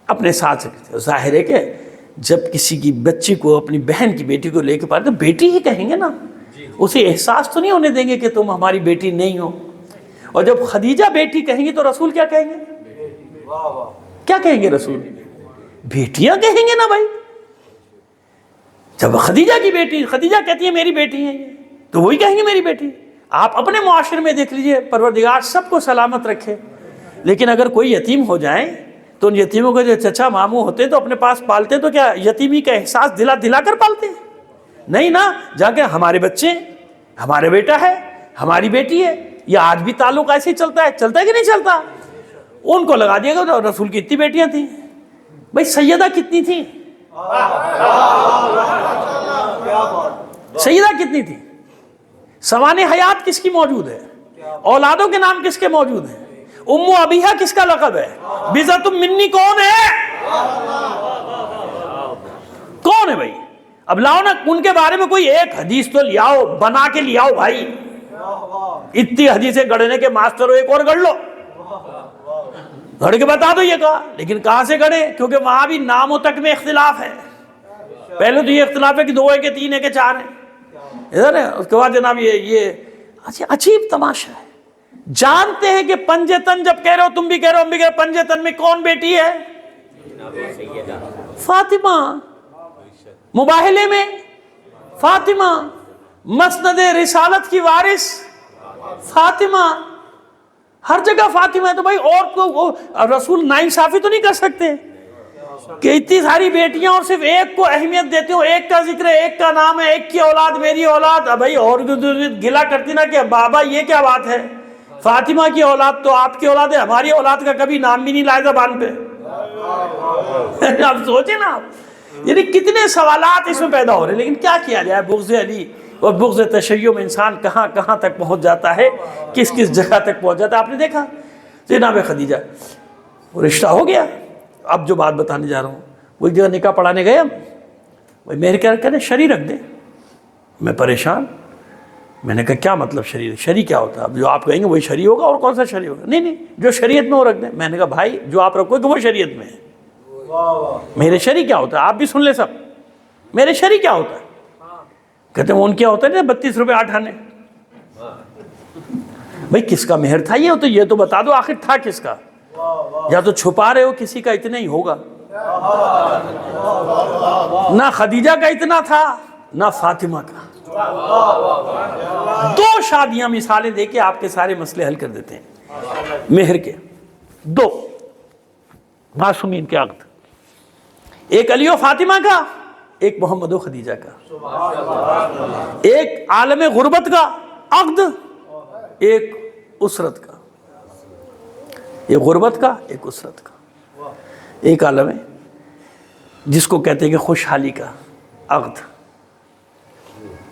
اپنے ساتھ۔ ظاہر ہے کہ جب کسی کی بچی کو اپنی بہن کی بیٹی کو لے کے پالے تو بیٹی ہی کہیں گے نا، اسے احساس تو نہیں ہونے دیں گے کہ تم ہماری بیٹی نہیں ہو۔ اور جب خدیجہ بیٹی کہیں گی تو رسول کیا کہیں گے؟ کیا کہیں گے رسول؟ بیٹیاں کہیں گے نا بھائی۔ جب خدیجہ کی بیٹی، خدیجہ کہتی ہے میری بیٹی ہے تو وہی کہیں گے میری بیٹی۔ آپ اپنے معاشرے میں دیکھ لیجئے، پروردگار سب کو سلامت رکھے، لیکن اگر کوئی یتیم ہو جائیں تو ان یتیموں کے جو چچا ماموں ہوتے ہیں تو اپنے پاس پالتے ہیں، تو کیا یتیمی کا احساس دلا کر پالتے ہیں؟ نہیں نا، جا کے ہمارے بچے، ہمارا بیٹا ہے، ہماری بیٹی ہے۔ یہ آج بھی تعلق ایسے ہی چلتا ہے کہ نہیں چلتا؟ ان کو لگا دیا گا رسول کی اتنی بیٹیاں تھیں بھائی، سیدہ کتنی تھیں؟ سیدہ کتنی تھی؟ سوانح حیات کس کی موجود ہے؟ اولادوں کے نام کس کے موجود ہیں؟ ام ابیہا کس کا لقب ہے؟ بذات منی کون ہے؟ کون ہے بھائی؟ اب لاؤ نا ان کے بارے میں کوئی ایک حدیث تو لیاؤ، بنا کے لیاؤ بھائی۔ اتنی حدیثیں گڑھنے کے ماسٹر ہو، ایک اور گڑھ لو، گڑھ کے بتا دو یہ کہا، لیکن کہاں سے گڑھے؟ کیونکہ وہاں بھی ناموں تک میں اختلاف ہے۔ پہلے تو یہ اختلاف ہے کہ 2 ہے کہ 3 ہے کہ 4 ہے، ادھر ہے۔ اس کے بعد جناب یہ عجیب تماشا ہے۔ جانتے ہیں کہ پنجے تن جب کہہ رہے ہو، تم بھی کہہ رہے ہو، ہم بھی کہہ رہے ہو، پنجے تن میں کون بیٹی ہے؟ فاطمہ۔ مباہلے میں فاطمہ، مسند رسالت کی وارث فاطمہ، ہر جگہ فاطمہ ہے۔ تو بھائی اور کو رسول ناانصافی تو نہیں کر سکتے کہ اتنی ساری بیٹیاں اور صرف ایک کو اہمیت دیتے ہو، ایک کا ذکر ہے، ایک کا نام ہے، ایک کی اولاد میری اولاد۔ بھائی اور گلا کرتی نا کہ بابا یہ کیا بات ہے، فاطمہ کی اولاد تو آپ کی اولاد ہے، ہماری اولاد کا کبھی نام بھی نہیں لائے زبان پہ۔ آپ سوچیں نا، یعنی کتنے سوالات اس میں پیدا ہو رہے ہیں، لیکن کیا کیا جائے؟ بغض علی اور بغض تشیع میں انسان کہاں تک پہنچ جاتا ہے، کس جگہ تک پہنچ جاتا ہے۔ آپ نے دیکھا جناب خدیجہ، وہ رشتہ ہو گیا۔ اب جو بات بتانے جا رہا ہوں، وہ ایک جگہ نکاح پڑھانے گئے ہم، بھائی میرے کیا کہتے ہیں شری رکھ دیں، میں پریشان۔ میں نے کہا کیا مطلب شری کیا ہوتا ہے؟ اب جو آپ کہیں گے وہی شری ہوگا، اور کون سا شری ہوگا؟ نہیں جو شریعت میں وہ رکھ دیں۔ میں نے کہا بھائی جو آپ رکھو گے وہ شریعت میں ہے، میرے شری کیا ہوتا ہے؟ آپ بھی سن لیں سب، میرے شری کیا ہوتا ہے؟ کہتے ہیں وہ ان کیا ہوتا ہے 32 روپے 8 آنے۔ بھائی کس کا مہر تھا یہ تو بتا دو، آخر تھا کس کا؟ یا تو چھپا رہے ہو، کسی کا اتنا ہی ہوگا۔ نہ خدیجہ کا اتنا تھا، نہ فاطمہ کا۔ 2 شادیاں مثالیں دے کے آپ کے سارے مسئلے حل کر دیتے ہیں مہر کے۔ 2 معصومین کے عقد، ایک علی و فاطمہ کا، ایک محمد و خدیجہ کا، ایک عالم غربت کا عقد، ایک اسرت کا، ایک غربت کا، ایک اسرت کا، ایک عالم ہے جس کو کہتے ہیں کہ خوشحالی کا عقد۔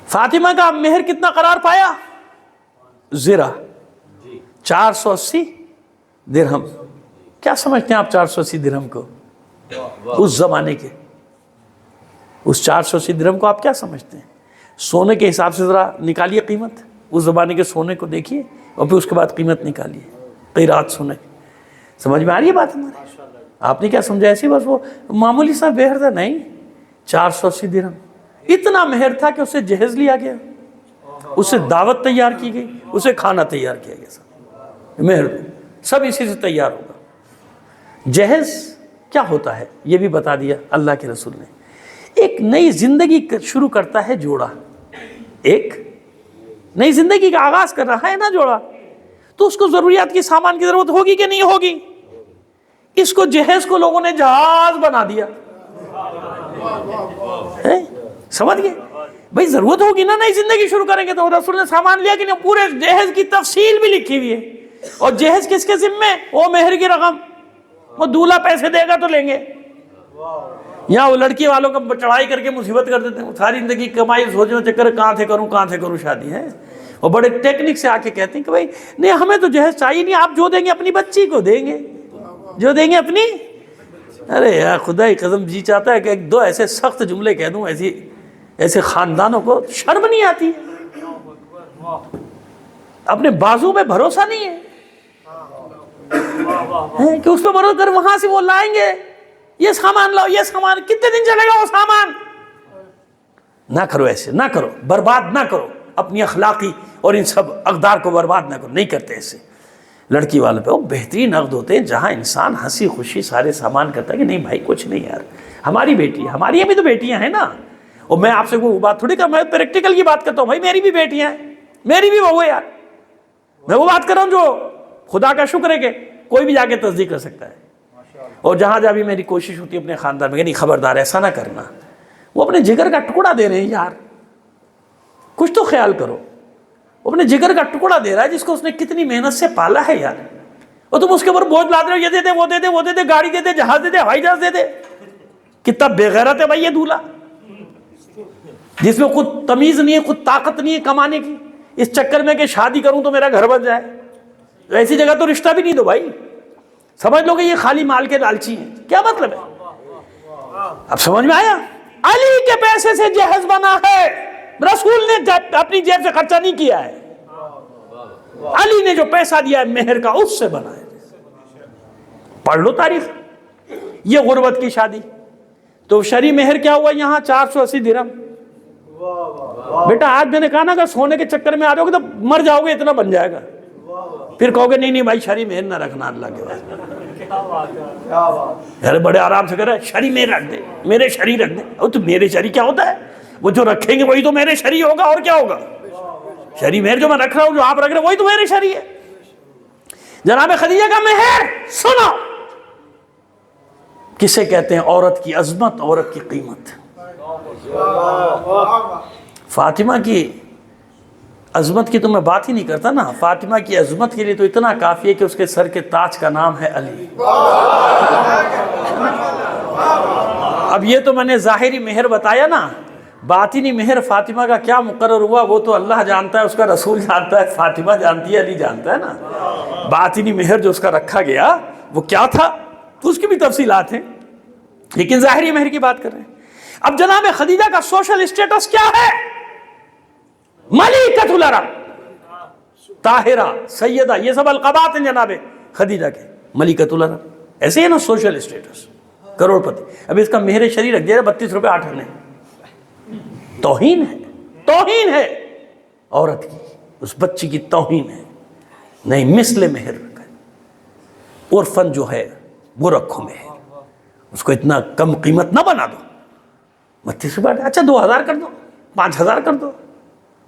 فاطمہ کا مہر کتنا قرار پایا؟ زرہ 480 درہم۔ کیا سمجھتے ہیں آپ 480 درہم کو اس زمانے کے؟ اس 480 درہم کو آپ کیا سمجھتے ہیں؟ سونے کے حساب سے ذرا نکالیے قیمت، اس زمانے کے سونے کو دیکھیے اور پھر اس کے بعد قیمت نکالیے، قیرات سونے۔ سمجھ میں آ رہی ہے بات ہماری؟ آپ نے کیا سمجھا ایسی بس وہ معمولی سا مہر تھا؟ نہیں، 480 درہم۔ اتنا مہر تھا کہ اسے جہیز لیا گیا، اسے دعوت تیار کی گئی، اسے کھانا تیار کیا گیا، سب مہر سب اسی سے تیار ہوگا۔ جہیز کیا ہوتا ہے یہ بھی بتا دیا اللہ کے رسول نے۔ ایک نئی زندگی شروع کرتا ہے جوڑا، ایک نئی زندگی کا آغاز کر رہا ہے نا جوڑا، تو اس کو ضروریات کی سامان کی ضرورت ہوگی کہ نہیں ہوگی؟ اس کو جہیز کو لوگوں نے جہاز بنا دیا، سمجھ گئے؟ بھائی ضرورت ہوگی نا نئی زندگی شروع کریں گے تو رسول نے سامان لیا کہ نہیں, پورے جہیز کی تفصیل بھی لکھی ہوئی ہے. اور جہیز کس کے ذمے؟ وہ مہر کی رقم, وہ دولہا پیسے دے گا تو لیں گے. یہاں وہ لڑکی والوں کا چڑھائی کر کے مصیبت کر دیتے ہیں, ساری زندگی کمائی سوچنے چکر کہاں سے کروں شادی ہے. اور بڑے ٹیکنک سے آ کے کہتے ہیں کہ بھائی نہیں ہمیں تو جہیز چاہیے نہیں, آپ جو دیں گے اپنی بچی کو دیں گے, جو دیں گے اپنی. ارے یار خدا ہی قسم جی چاہتا ہے کہ ایک دو ایسے سخت جملے کہہ دوں, ایسے خاندانوں کو شرم نہیں آتی, اپنے بازو میں بھروسہ نہیں ہے کہ اس پہ بھروسہ کر وہاں سے وہ لائیں گے, یہ سامان لاؤ, یہ سامان کتنے دن چلے گا وہ سامان. نہ کرو ایسے, نہ کرو, برباد نہ کرو اپنی اخلاقی اور ان سب اقدار کو برباد نہ کرو, نہیں کرتے ایسے. لڑکی والوں پہ وہ بہترین عقد ہوتے ہیں جہاں انسان ہنسی خوشی سارے سامان کرتا ہے کہ نہیں بھائی کچھ نہیں یار, ہماری بیٹی ہے, ہماری بھی تو بیٹیاں ہیں نا. اور میں آپ سے وہ بات تھوڑی کر, میں پریکٹیکل کی بات کرتا ہوں, بھائی میری بھی بیٹیاں ہیں, میری بھی بہو ہے یار. میں وہ بات کر رہا ہوں جو خدا کا شکر ہے کہ کوئی بھی جا کے تصدیق کر سکتا ہے. اور جہاں جہاں بھی میری کوشش ہوتی ہے اپنے خاندان میں کہ نہیں خبردار ایسا نہ کرنا, وہ اپنے جگر کا ٹکڑا دے رہے ہیں یار, کچھ تو خیال کرو. وہ اپنے جگر کا ٹکڑا دے رہا ہے جس کو اس نے کتنی محنت سے پالا ہے یار, اور تم اس کے اوپر بوجھ لاد رہے ہو, یہ دے دے وہ دے دے وہ دے دے, گاڑی دے دے, جہاز دے دے, ہوائی جہاز دے دے. کتنا بے غیرت ہے بھائی یہ دولہا, جس میں خود تمیز نہیں ہے, خود طاقت نہیں ہے کمانے کی, اس چکر میں کہ شادی کروں تو میرا گھر بن جائے. ایسی جگہ تو رشتہ بھی نہیں دو بھائی, سمجھ لو کہ یہ خالی مال کے لالچی ہیں. کیا مطلب ہے؟ اب سمجھ میں آیا؟ علی کے پیسے سے جہیز بنا ہے, رسول نے اپنی جیب سے خرچہ نہیں کیا ہے. علی نے جو پیسہ دیا ہے مہر کا اس سے بنا ہے. پڑھ لو تاریخ. یہ غربت کی شادی تو شرعی مہر کیا ہوا یہاں 480 درہم. بیٹا آج میں نے کہا نا کہ سونے کے چکر میں آ جاؤ گے تو مر جاؤ گے, اتنا بن جائے گا. پھر کہو گے نہیں بھائی شرعی مہر نہ رکھنا اللہ کے واسطے. یار بڑے آرام سے کہہ رہے شرعی مہر رکھ دے, میرے شرعی رکھ دے. اور تو میرے شرعی کیا ہوتا ہے؟ وہ جو رکھیں گے وہی تو میرے شرعی ہوگا, اور کیا ہوگا؟ شرعی مہر جو میں رکھ رہا ہوں, جو آپ رکھ رہے ہیں وہی تو میرے شرعی ہے. جناب خدیجہ کا مہر سنو, کسے کہتے ہیں؟ عورت کی عظمت, عورت کی قیمت. فاطمہ کی عظمت کی تو میں بات ہی نہیں کرتا نا. فاطمہ کی عظمت کے لیے تو اتنا کافی ہے کہ اس کے سر کے تاج کا نام ہے علی. اب یہ تو میں نے ظاہری مہر بتایا نا, باطنی مہر فاطمہ کا کیا مقرر ہوا وہ تو اللہ جانتا ہے, اس کا رسول جانتا ہے, فاطمہ جانتی ہے, علی جانتا ہے نا. باطنی مہر جو اس کا رکھا گیا وہ کیا تھا تو اس کی بھی تفصیلات ہیں, لیکن ظاہری مہر کی بات کر رہے ہیں. اب جناب خدیجہ کا سوشل اسٹیٹس کیا ہے؟ ملکۃ العرب, طاہرہ, سیدہ, یہ سب القابات ہیں جناب خدیجہ کے. ملکۃ العرب ایسے ہے نا سوشل اسٹیٹس, کروڑ پتی. اب اس کا مہر شرعی رکھ دیا 32 روپے 8 آنے. توہین ہے, توہین ہے عورت کی, اس بچی کی توہین ہے. نہیں, مثل مہر رکھا ہے. عرفن جو ہے وہ رکھو مہر, اس کو اتنا کم قیمت نہ بنا دو. 32 روپے, اچھا 2000 کر دو, 5000 کر دو.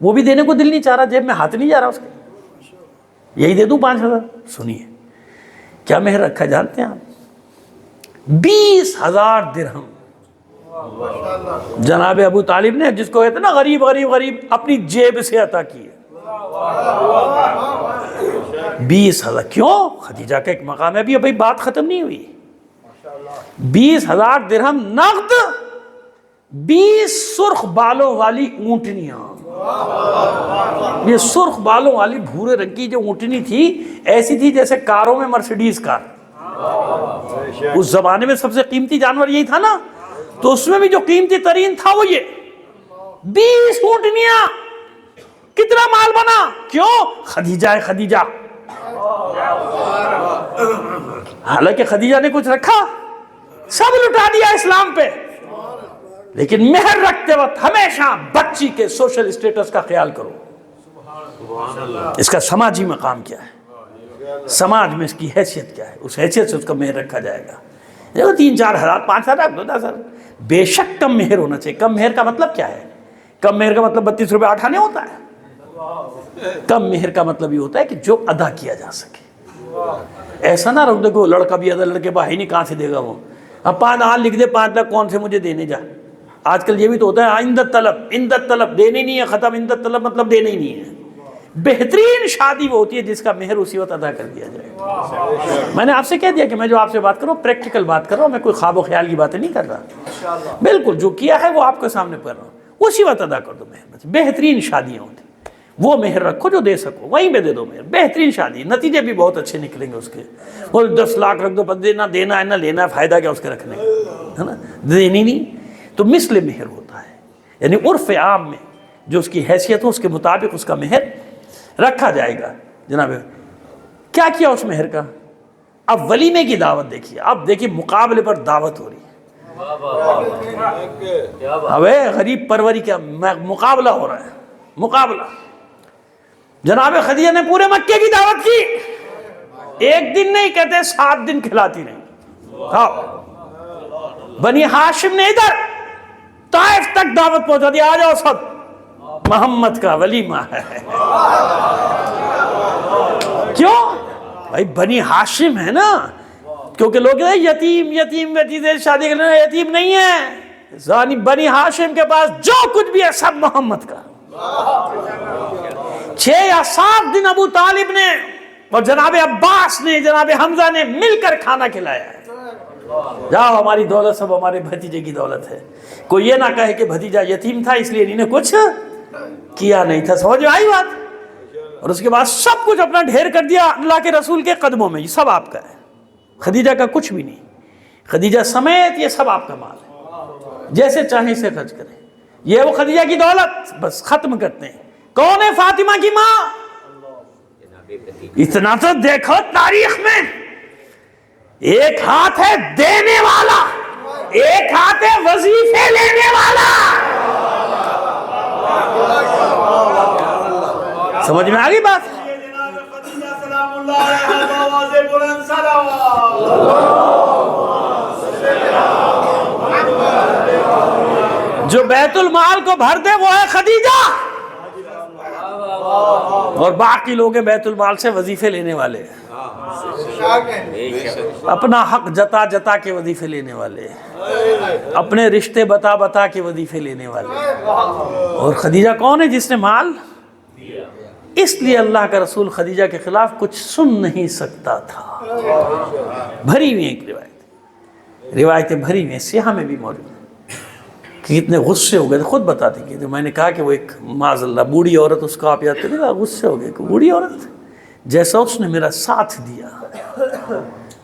وہ بھی دینے کو دل نہیں چاہ رہا, جیب میں ہاتھ نہیں جا رہا اس کے, یہی دے دوں 5000. سنیے کیا مہر رکھا جانتے ہیں آپ؟ 20,000 درہم. جناب ابو طالب نے, جس کو کہتے ہیں نا غریب غریب غریب, اپنی جیب سے عطا کی ہے. 20,000. کیوں؟ خدیجہ کا ایک مقام ہے. ابھی بات ختم نہیں ہوئی. 20,000 درہم نقد, 20 سرخ بالوں والی اونٹنیاں. یہ سرخ بالوں والی بھورے رنگ کی جو اونٹنی تھی, ایسی تھی جیسے کاروں میں مرسیڈیز کار. اس زمانے میں سب سے قیمتی جانور یہی تھا نا, تو اس میں بھی جو قیمتی ترین تھا وہ یہ 20 اونٹنیاں. کتنا مال بنا؟ کیوں؟ خدیجہ ہے خدیجہ. حالانکہ خدیجہ نے کچھ رکھا؟ سب لٹا دیا اسلام پہ. لیکن مہر رکھتے وقت ہمیشہ بچی کے سوشل اسٹیٹس کا خیال کرو. اس کا سماجی مقام کیا ہے, سماج میں اس کی حیثیت کیا ہے, اس حیثیت سے اس کا مہر رکھا جائے گا. 3-4 ہزار 5,000 10,000 بے شک کم مہر ہونا چاہیے. کم مہر کا مطلب کیا ہے؟ کم مہر کا مطلب 32 روپے 8 آنے ہوتا ہے. کم مہر کا مطلب یہ ہوتا ہے کہ جو ادا کیا جا سکے. ایسا نہ رکھ دے کہ لڑکا بھی ادا, لڑکے بھائی نہیں کہاں سے دے گا وہ. اب 5 لکھ دے 5 لاکھ کون سے مجھے دینے جا, آج کل یہ بھی تو ہوتا ہے عندت طلب دینے نہیں ہے ختم، عندت طلب مطلب دینے ہی نہیں ہے۔ بہترین شادی وہ ہوتی ہے جس کا مہر اسی وقت ادا کر دیا جائے۔ میں نے آپ سے کہہ دیا کہ میں جو آپ سے بات کر رہا ہوں پریکٹیکل بات کر رہا ہوں، میں کوئی خواب و خیال کی باتیں نہیں کر رہا، بالکل جو کیا ہے وہ آپ کے سامنے کر رہا ہوں، اسی وقت ادا کر دو مہر۔ بہترین شادیاں ہوتی وہ مہر رکھو جو دے سکو، وہیں پہ دے دو مہر، بہترین شادی، نتیجے بھی بہت اچھے نکلیں گے اس کے۔ اور 10 لاکھ رکھ دو، بندے نہ دینا ہے نہ لینا ہے، فائدہ کیا اس کے رکھنے کا، ہے نا، دینی نہیں۔ تو مثل مہر ہوتا ہے، یعنی عرف عام میں جو اس کی حیثیت ہو اس کے مطابق اس کا مہر رکھا جائے گا۔ جناب کیا کیا اس مہر کا؟ اب ولیمے کی دعوت دیکھیے، اب دیکھیے مقابلے پر دعوت ہو رہی ہے، اب غریب پروری کا مقابلہ ہو رہا ہے، مقابلہ۔ جناب خدیجہ نے پورے مکے کی دعوت کی، ایک دن نہیں کہتے 7 دن کھلاتی رہی۔ بنی ہاشم نے ادھر طائف تک دعوت پہنچا دی، آ جاؤ سب، محمد کا ولیمہ ہے۔ کیوں بھائی؟ بنی ہاشم ہے نا، کیونکہ لوگ یتیم یتیم سے شادی کرنا، یتیم نہیں ہے، بنی ہاشم کے پاس جو کچھ بھی ہے سب محمد کا۔ 6 یا 7 دن ابو طالب نے اور جناب عباس نے، جناب حمزہ نے مل کر کھانا کھلایا ہے۔ جاؤ، ہماری دولت سب ہمارے بھتیجے کی دولت ہے، کوئی یہ نہ کہے کہ بھتیجا یتیم تھا اس لیے انہوں نے کچھ کیا نہیں تھا۔ سمجھ میں آئی بات؟ اور اس کے بعد سب کچھ اپنا ڈھیر کر دیا اللہ کے رسول کے قدموں میں، یہ سب آپ کا ہے، خدیجہ کا کچھ بھی نہیں، خدیجہ سمیت یہ سب آپ کا مال ہے، جیسے چاہیں اسے خرچ کریں، یہ وہ خدیجہ کی دولت۔ بس ختم کرتے ہیں۔ کون ہے فاطمہ کی ماں؟ اتنا تو دیکھو تاریخ میں، ایک ہاتھ ہے دینے والا، ایک ہاتھ ہے وظیفے لینے والا۔ سمجھ میں آگئی بات؟ جو بیت المال کو بھر دے وہ ہے خدیجہ، اور باقی لوگ ہیں بیت المال سے وظیفے لینے والے، اپنا حق جتا جتا کے وظیفے لینے والے، اپنے رشتے بتا بتا کے وظیفے لینے والے۔ اور خدیجہ کون ہے؟ جس نے مال، اس لیے اللہ کا رسول خدیجہ کے خلاف کچھ سن نہیں سکتا تھا۔ بھری ہوئی ایک روایتیں بھری ہوئی ہیں، سیاہ میں بھی موجود ہیں کہ اتنے غصے ہو گئے تھے، خود بتاتے کہ میں نے کہا کہ وہ ایک معاذ اللہ بوڑھی عورت، اس کو آپ یاد کریں گے، غصے ہو گئے کہ بوڑھی عورت جیسا اس نے میرا ساتھ دیا،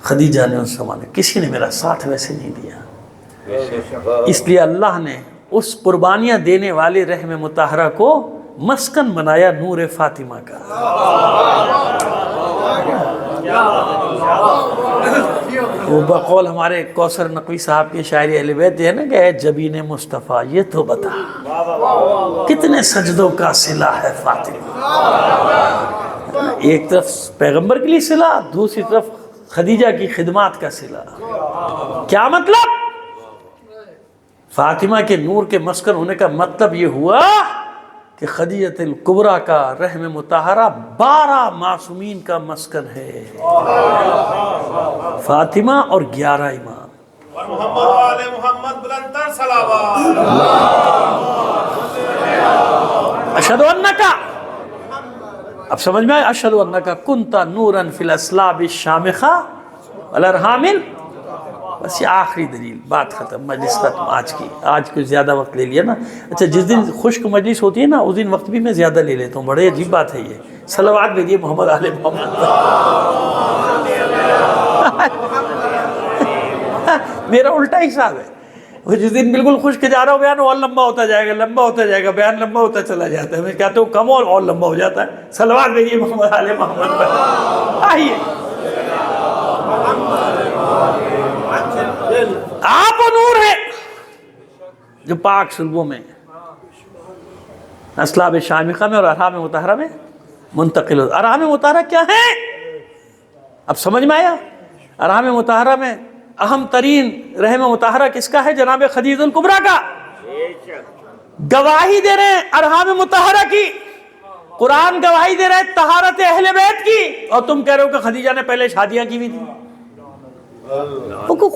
خدیجہ نے اس زمانے کسی نے میرا ساتھ ویسے نہیں دیا، اس لیے اللہ نے اس قربانیاں دینے والے رحم مطہرہ کو مسکن بنایا نور فاطمہ کا۔ وہ بقول ہمارے کوثر نقوی صاحب کے شاعری اہل بیت ہے نا کہ اے جبین مصطفیٰ یہ تو بتا کتنے سجدوں کا صلہ ہے فاطمہ۔ ایک طرف پیغمبر کے لیے صلہ، دوسری طرف خدیجہ کی خدمات کا صلہ۔ کیا مطلب؟ فاطمہ کے نور کے مسکن ہونے کا مطلب یہ ہوا کہ خدیجہ الکبریٰ کا رحم مطہرہ 12 معصومین کا مسکن ہے، فاطمہ اور 11 امام۔ محمد وآل محمد بلندر صلوات۔ اشہد انکا، اب سمجھ میں آیا؟ اشہد انکا کنت نورا فی الاسلاب الشامخہ والارحام۔ بس یہ آخری دلیل، بات ختم، مجلس ختم آج کچھ زیادہ وقت لے لیا نا۔ اچھا جس دن خشک مجلس ہوتی ہے نا اس دن وقت بھی میں زیادہ لے لیتا ہوں، بڑے عجیب بات ہے یہ۔ صلوات بھیجیے محمد آل محمد۔ میرا الٹا حساب ہے، وہ جس دن بالکل خشک جا رہا ہو بیان اور لمبا ہوتا جائے گا، لمبا ہوتا جائے گا، بیان لمبا ہوتا چلا جاتا ہے، میں کہتا ہوں کم اور لمبا ہو جاتا ہے۔ صلوات بھیجیے محمد آل محمد پر۔ آئیے آپ نور ہے جو پاک صلبوں میں، اسلاب شامخہ میں اور ارحام مطہرہ میں منتقل ہوتا۔ ارحام مطہرہ کیا ہے؟ اب سمجھ میں آیا؟ ارحام مطہرہ میں اہم ترین رحم مطہرہ کس کا ہے؟ جناب خدیجہ الکبریٰ کا۔ گواہی دے رہے ہیں ارحام مطہرہ کی، قرآن گواہی دے رہے ہیں طہارت اہل بیت کی، اور تم کہہ رہے ہو کہ خدیجہ نے پہلے شادیاں کی ہوئی تھی۔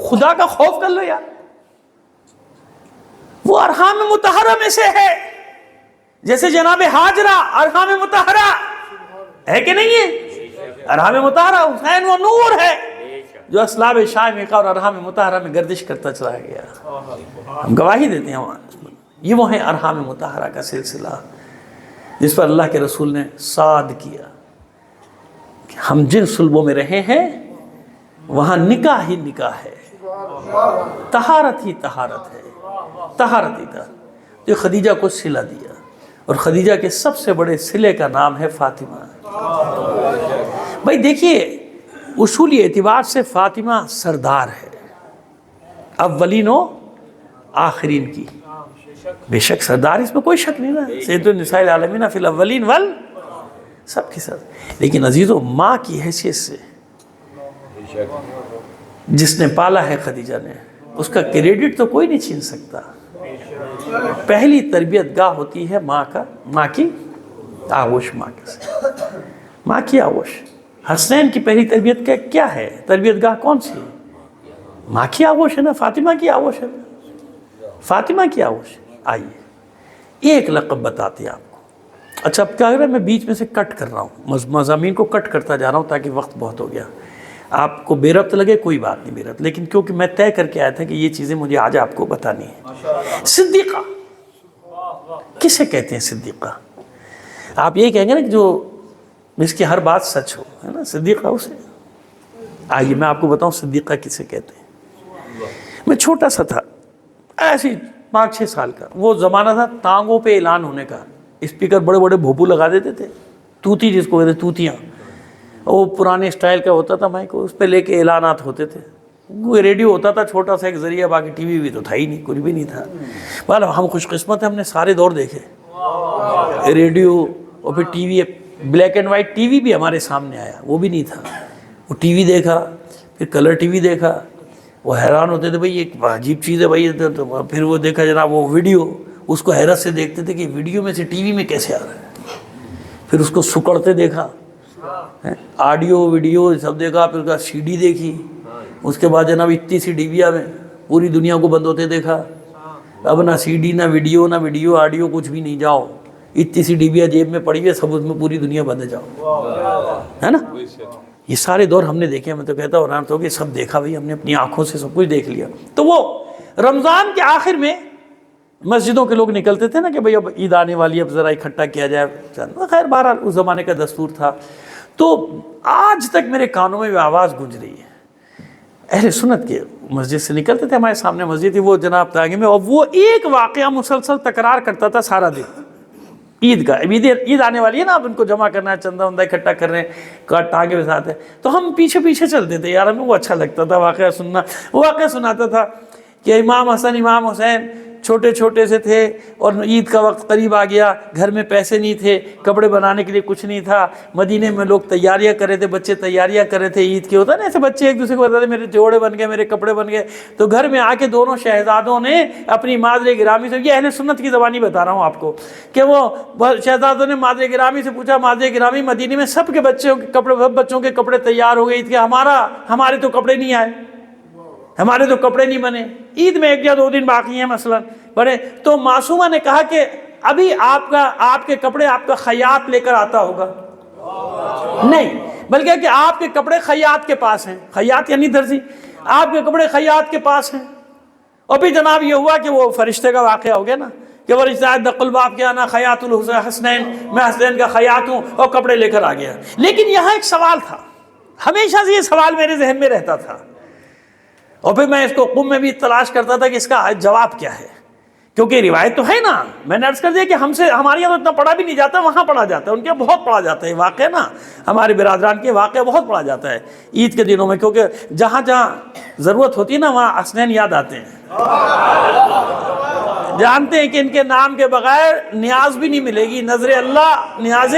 خدا کا خوف کر لو یار۔ وہ ارحام مطہرہ میں سے ہے، جیسے جناب ہاجرہ ارحام مطہرہ ہے کہ نہیں ہے؟ ارحام مطہرہ حسین وہ نور ہے جو اسلاب شامخہ اور ارحام مطہرہ میں گردش کرتا چلا گیا. ہم گواہی دیتے ہیں یہ وہ ہیں ارحام مطہرہ کا سلسلہ جس پر اللہ کے رسول نے صاد کیا کہ ہم جن صلبوں میں رہے ہیں وہاں نکاح ہی نکاح ہے، طہارت ہی طہارت ہے، طہارت ہی طہارت. تو خدیجہ کو صلہ دیا، اور خدیجہ کے سب سے بڑے صلے کا نام ہے فاطمہ. بھائی دیکھیے اصولی اعتبار سے فاطمہ سردار ہے، اولین و آخرین کی، بے شک سردار، اس میں کوئی شک نہیں نا، سید النساء العالمین فی الاولین وال سب کی سردار. لیکن عزیزو ماں کی حیثیت سے جس نے پالا ہے خدیجہ نے، اس کا کریڈٹ تو کوئی نہیں چھین سکتا. پہلی تربیت گاہ ہوتی ہے ماں کی آغوش، ماں کی آغوش. حسنین کی پہلی تربیت کیا ہے؟ تربیت گاہ کون سی ہے؟ ماں کی آغوش ہے نا، فاطمہ کی آغوش ہے نا، فاطمہ کی آغوش. آئیے ایک لقب بتاتے ہیں آپ کو. اچھا اب کیا کر رہا ہے، میں بیچ میں سے کٹ کر رہا ہوں، مضامین کو کٹ کرتا جا رہا ہوں تاکہ وقت بہت ہو گیا. آپ کو بے ربط لگے کوئی بات نہیں بے ربط، لیکن کیونکہ میں طے کر کے آیا تھا کہ یہ چیزیں مجھے آج آپ کو بتانی ہیں. صدیقہ کسے کہتے ہیں؟ صدیقہ آپ یہ کہیں گے نا کہ جو اس کی ہر بات سچ ہو، ہے نا، صدیقہ اسے. آئیے میں آپ کو بتاؤں صدیقہ کسے کہتے ہیں. میں چھوٹا سا تھا، ایسی 5-6 سال کا، وہ زمانہ تھا ٹانگوں پہ اعلان ہونے کا. اسپیکر بڑے بڑے بھوپو لگا دیتے تھے، توتی جس کو کہتے ہیں، توتیاں، وہ پرانے اسٹائل کا ہوتا تھا مائک، اس پہ لے کے اعلانات ہوتے تھے. وہ ریڈیو ہوتا تھا چھوٹا سا ایک ذریعہ، باقی ٹی وی بھی تو تھا ہی نہیں، کچھ بھی نہیں تھا. مطلب ہم خوش قسمت ہیں، ہم نے سارے دور دیکھے، ریڈیو اور پھر T V. Black and white T V بھی ہمارے سامنے آیا، وہ بھی نہیں تھا. وہ ٹی وی دیکھا، پھر کلر ٹی وی دیکھا، وہ حیران ہوتے تھے بھائی یہ عجیب چیز ہے بھائی. پھر وہ دیکھا جناب وہ ویڈیو، اس کو حیرت سے دیکھتے تھے کہ ویڈیو میں سے ٹی وی میں کیسے آ رہا ہے. پھر اس کو سکڑتے دیکھا، آڈیو ویڈیو سب دیکھا، پھر اس کا سی ڈی دیکھی. اس کے بعد جناب اتنی سی ڈیویا میں پوری دنیا کو بند ہوتے دیکھا. اب نہ سی ڈی، نہ ویڈیو آڈیو، کچھ بھی نہیں. جاؤ اتنی سی ڈیویا جیب میں پڑی ہے، سب اس میں پوری دنیا بند ہے، جاؤ، ہے نا. یہ سارے دور ہم نے دیکھے. میں تو کہتا ہوں حیران تو کہ سب دیکھا بھائی، ہم نے اپنی آنکھوں سے سب کچھ دیکھ لیا. تو وہ رمضان کے آخر میں مسجدوں کے لوگ نکلتے تھے نا کہ بھئی اب عید آنے والی، اب ذرا اکٹھا کیا جائے. خیر بہرحال اس زمانے کا دستور تھا. تو آج تک میرے کانوں میں آواز گونج رہی ہے. اہل سنت کے مسجد سے نکلتے تھے، ہمارے سامنے مسجد تھی، وہ جناب تانگے میں، اور وہ ایک واقعہ مسلسل تکرار کرتا تھا سارا دن. عید کا، عید آنے والی ہے نا، اب ان کو جمع کرنا ہے، چندہ وندہ اکٹھا کر رہے ہیں، ٹانگے کے ساتھ ہے. تو ہم پیچھے پیچھے چلتے تھے یار، ہمیں وہ اچھا لگتا تھا واقعہ سننا. وہ واقعہ سناتا تھا کہ امام حسن امام حسین چھوٹے چھوٹے سے تھے، اور عید کا وقت قریب آ گیا، گھر میں پیسے نہیں تھے، کپڑے بنانے کے لیے کچھ نہیں تھا. مدینے میں لوگ تیاریاں کر رہے تھے، بچے تیاریاں کر رہے تھے عید کے. ہوتا ہے نا ایسے بچے ایک دوسرے کو بتاتے میرے جوڑے بن گئے، میرے کپڑے بن گئے. تو گھر میں آ کے دونوں شہزادوں نے اپنی مادر گرامی سے، یہ اہل سنت کی زبانی بتا رہا ہوں آپ کو، کہ وہ شہزادوں نے مادر گرامی سے پوچھا، مادر گرامی مدینے میں سب کے بچوں کے کپڑے، سب بچوں کے کپڑے تیار ہو گئے عید کے، ہمارے تو کپڑے نہیں آئے، ہمارے تو کپڑے نہیں بنے، عید میں 1 یا 2 دن باقی ہیں مثلا بڑے. تو معصومہ نے کہا کہ ابھی آپ کے کپڑے آپ کا خیاط لے کر آتا ہوگا. نہیں، بلکہ کہ آپ کے کپڑے خیاط کے پاس ہیں. خیاط یعنی درزی، آپ کے کپڑے خیاط کے پاس ہیں. اور پھر جناب یہ ہوا کہ وہ فرشتے کا واقعہ ہو گیا نا، کہ وہ رشتہ دق الباب کیا نا خیاط الحسنین، میں حسنین کا خیاط ہوں، اور کپڑے لے کر آ گیا. لیکن یہاں ایک سوال تھا، ہمیشہ سے یہ سوال میرے ذہن میں رہتا تھا، اور پھر میں اس کو قم میں بھی تلاش کرتا تھا کہ اس کا جواب کیا ہے. کیونکہ روایت تو ہے نا، میں نے عرض کر دیا کہ ہمارے یہاں تو اتنا پڑھا بھی نہیں جاتا، وہاں پڑھا جاتا ہے، ان کے بہت پڑھا جاتا ہے. واقعہ نا ہمارے برادران کے واقعہ بہت پڑھا جاتا ہے عید کے دنوں میں، کیونکہ جہاں جہاں ضرورت ہوتی ہے نا وہاں حسنین یاد آتے ہیں. جانتے ہیں کہ ان کے نام کے بغیر نیاز بھی نہیں ملے گی. نظر اللہ نیاز،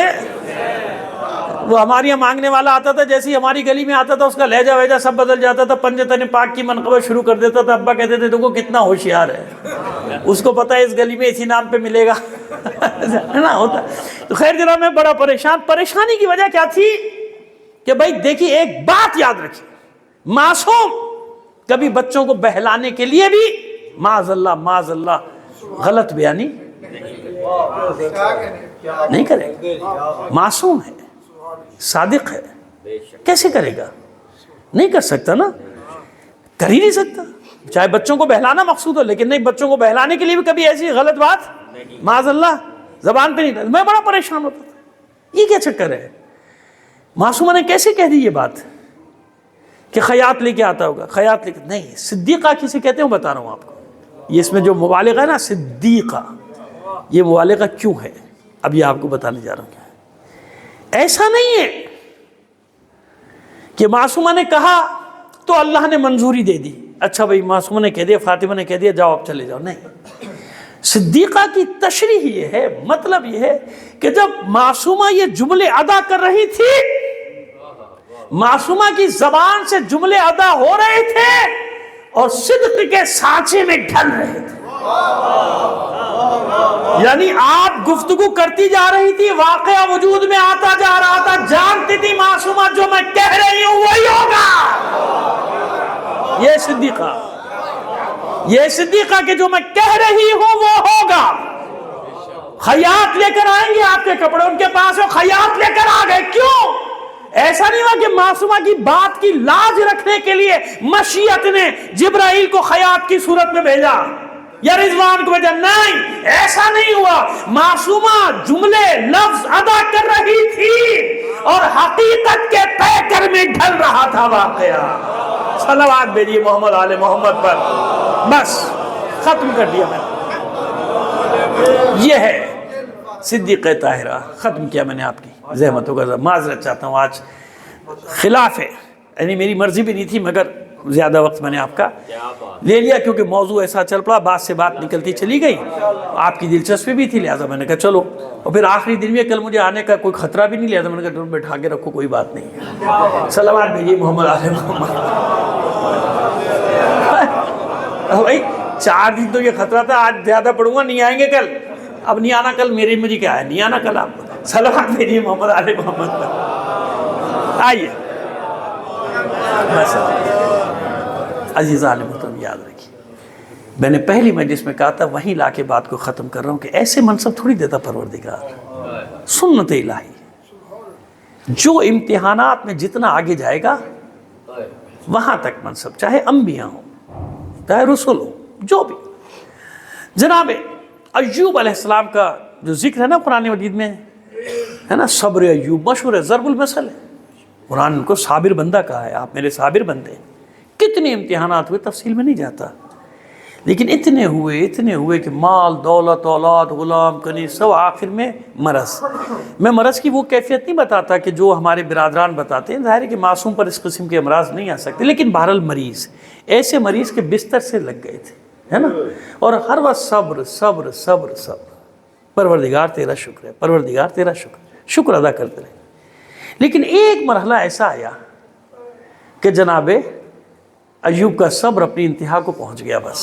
وہ ہمارے یہاں مانگنے والا آتا تھا، جیسے ہی ہماری گلی میں آتا تھا اس کا لہجہ وہجہ سب بدل جاتا تھا، پنجتن پاک کی منقبت شروع کر دیتا تھا. ابا کہتے تھے دیکھو کتنا ہوشیار ہے، اس کو پتہ ہے اس گلی میں اسی نام پہ ملے گا، ہے نا ہوتا. تو خیر جناب میں بڑا پریشانی کی وجہ کیا تھی کہ بھائی دیکھیے ایک بات یاد رکھیے، معصوم کبھی بچوں کو بہلانے کے لیے بھی معاذ اللہ غلط بیانی نہیں کرے گا، معصوم ہے، صادق ہے، کیسے کرے گا؟ نہیں کر سکتا نا، کر ہی نہیں سکتا. چاہے بچوں کو بہلانا مقصود ہو، لیکن نہیں، بچوں کو بہلانے کے لیے بھی کبھی ایسی غلط بات معاذ اللہ زبان پہ نہیں. میں بڑا پریشان ہوتا تھا، یہ کیا چکر ہے؟ معصومہ نے کیسے کہہ دی یہ بات کہ خیاط لے کے آتا ہوگا؟ خیاط لے کے نہیں، صدیقہ کسے کہتے ہیں وہ بتا رہا ہوں آپ کو. یہ اس میں جو مبالغہ ہے نا صدیقہ، یہ مبالغہ کیوں ہے اب یہ آپ کو بتانے جا رہا ہوں. ایسا نہیں ہے کہ معصومہ نے کہا تو اللہ نے منظوری دے دی، اچھا بھائی معصومہ نے کہہ دیا، فاطمہ نے کہہ دیا، جاؤ اب چلے جاؤ. نہیں، صدیقہ کی تشریح یہ ہے، مطلب یہ ہے کہ جب معصومہ یہ جملے ادا کر رہی تھی، معصومہ کی زبان سے جملے ادا ہو رہے تھے اور صدق کے سانچے میں ڈھل رہے تھے. یعنی آپ گفتگو کرتی جا رہی تھی، واقعہ وجود میں آتا جا رہا تھا، جانتی تھی معصومہ جو میں کہہ رہی ہوں وہی ہوگا. یہ صدیقہ، یہ صدیقہ کہ جو میں کہہ رہی ہوں وہ ہوگا. خیاط لے کر آئیں گے آپ کے کپڑے ان کے پاس، وہ خیاط لے کر آ گئے. کیوں؟ ایسا نہیں ہوا کہ معصومہ کی بات کی لاج رکھنے کے لیے مشیت نے جبرائیل کو خیاط کی صورت میں بھیجا یا رضوان کو بھیجا. نہیں، ایسا نہیں ہوا. معصومہ جملے لفظ ادا کر رہی تھی اور حقیقت کے پیکر میں ڈھل رہا تھا واقعہ. صلوات بھیجیے محمد آل محمد پر. بس ختم کر دیا میں نے. یہ ہے صدیقہ طاہرہ. ختم کیا میں نے آپ کی زحمتوں کا. معذرت چاہتا ہوں، آج خلاف ہے، یعنی میری مرضی بھی نہیں تھی، مگر زیادہ وقت میں نے آپ کا لے لیا کیونکہ موضوع ایسا چل پڑا، بات سے بات نکلتی چلی گئی، آپ کی دلچسپی بھی تھی، لہٰذا میں نے کہا چلو. اور پھر آخری دن میں کل مجھے آنے کا کوئی خطرہ بھی نہیں، لہٰذا میں نے کہا بٹھا کے رکھو، کوئی بات نہیں. صلوات بھیجیے محمد آل محمد. بھائی 4 دن تو یہ خطرہ تھا، آج زیادہ پڑھوں گا، نہیں آئیں گے کل. اب نہیں آنا کل، میری مجھے کیا ہے، نہیں آنا کل آپ. صلوات بھیجیے محمد آل محمد پر. آئیے بس عزیزان محترم یاد رکھیے، میں نے پہلی مجلس میں کہا تھا، وہیں لا کے بات کو ختم کر رہا ہوں کہ ایسے منصب تھوڑی دیتا پروردگار. سنت الہی، جو امتحانات میں جتنا آگے جائے گا وہاں تک منصب، چاہے انبیاء ہوں چاہے رسول ہوں، جو بھی. جناب ایوب علیہ السلام کا جو ذکر ہے نا قرآن مجید میں، ہے نا، صبر ایوب مشہور ہے، ضرب المثل ہے. قرآن ان کو صابر بندہ کہا ہے، آپ میرے صابر بندے. کتنے امتحانات ہوئے تفصیل میں نہیں جاتا، لیکن اتنے ہوئے کہ مال، دولت، اولاد، غلام، کنیز، سب آخر میں مرض. میں مرض کی وہ کیفیت نہیں بتاتا کہ جو ہمارے برادران بتاتے ہیں، ظاہر ہے کہ معصوم پر اس قسم کے امراض نہیں آ سکتے، لیکن بہرحال مریض، ایسے مریض کے بستر سے لگ گئے تھے، ہے نا، اور ہر وقت صبر صبر صبر صبر. پروردگار تیرا شکر ہے، پروردگار تیرا شکر ادا کرتے رہے. لیکن ایک مرحلہ ایسا آیا کہ جناب ایوب کا صبر اپنی انتہا کو پہنچ گیا، بس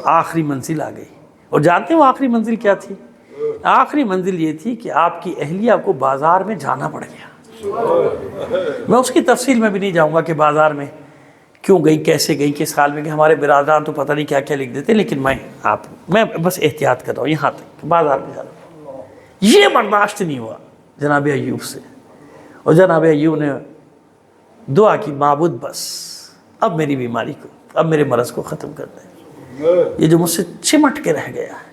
آخری منزل آ گئی. اور جانتے ہیں وہ آخری منزل کیا تھی؟ آخری منزل یہ تھی کہ آپ کی اہلیہ کو بازار میں جانا پڑ گیا. میں اس کی تفصیل میں بھی نہیں جاؤں گا کہ بازار میں کیوں گئی، کیسے گئی، کس حال میں گئی. ہمارے برادران تو پتہ نہیں کیا کیا لکھ دیتے، لیکن میں بس احتیاط کر رہا ہوں یہاں تک کہ بازار میں جانا. یہ برداشت نہیں ہوا جناب ایوب سے، اور جناب ایوب نے دعا کی، معبود بس اب میری بیماری کو، اب میرے مرض کو ختم کر دیں، یہ جو مجھ سے چمٹ کے رہ گیا ہے،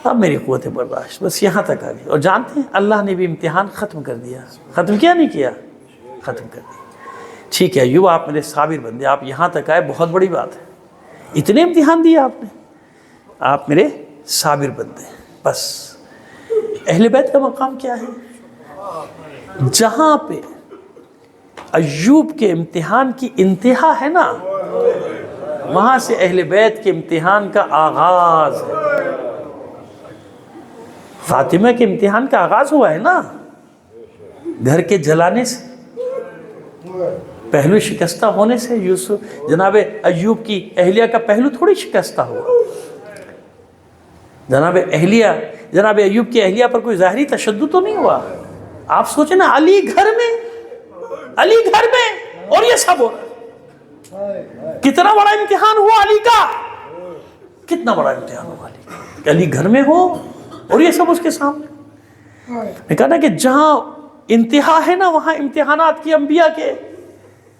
اب میری قوت برداشت بس یہاں تک آ گئی. اور جانتے ہیں اللہ نے بھی امتحان ختم کر دیا. ختم کیا نہیں کیا؟ ختم کر دیا. ٹھیک ہے ایوب، آپ میرے صابر بندے، آپ یہاں تک آئے، بہت بڑی بات ہے. اتنے امتحان دیے آپ نے، آپ میرے صابر بندے. بس اہل بیت کا مقام کیا ہے؟ جہاں پہ ایوب کے امتحان کی انتہا ہے نا، وہاں سے اہل بیت کے امتحان کا آغاز ہے. فاطمہ کے امتحان کا آغاز ہوا ہے نا، گھر کے جلانے سے، پہلو شکستہ ہونے سے. یوسف جناب ایوب کی اہلیہ کا پہلو تھوڑی شکستہ ہوا. جناب ایوب کی اہلیہ پر کوئی ظاہری تشدد تو نہیں ہوا. آپ سوچیں نا، علی گھر میں اور یہ سب ہو رہا ہے. کتنا بڑا امتحان ہوا علی کا، کتنا بڑا امتحان ہو علی کہ علی گھر میں ہو اور یہ سب اس کے سامنے. میں کہا نا کہ جہاں انتہا ہے نا وہاں امتحانات کی انبیاء کے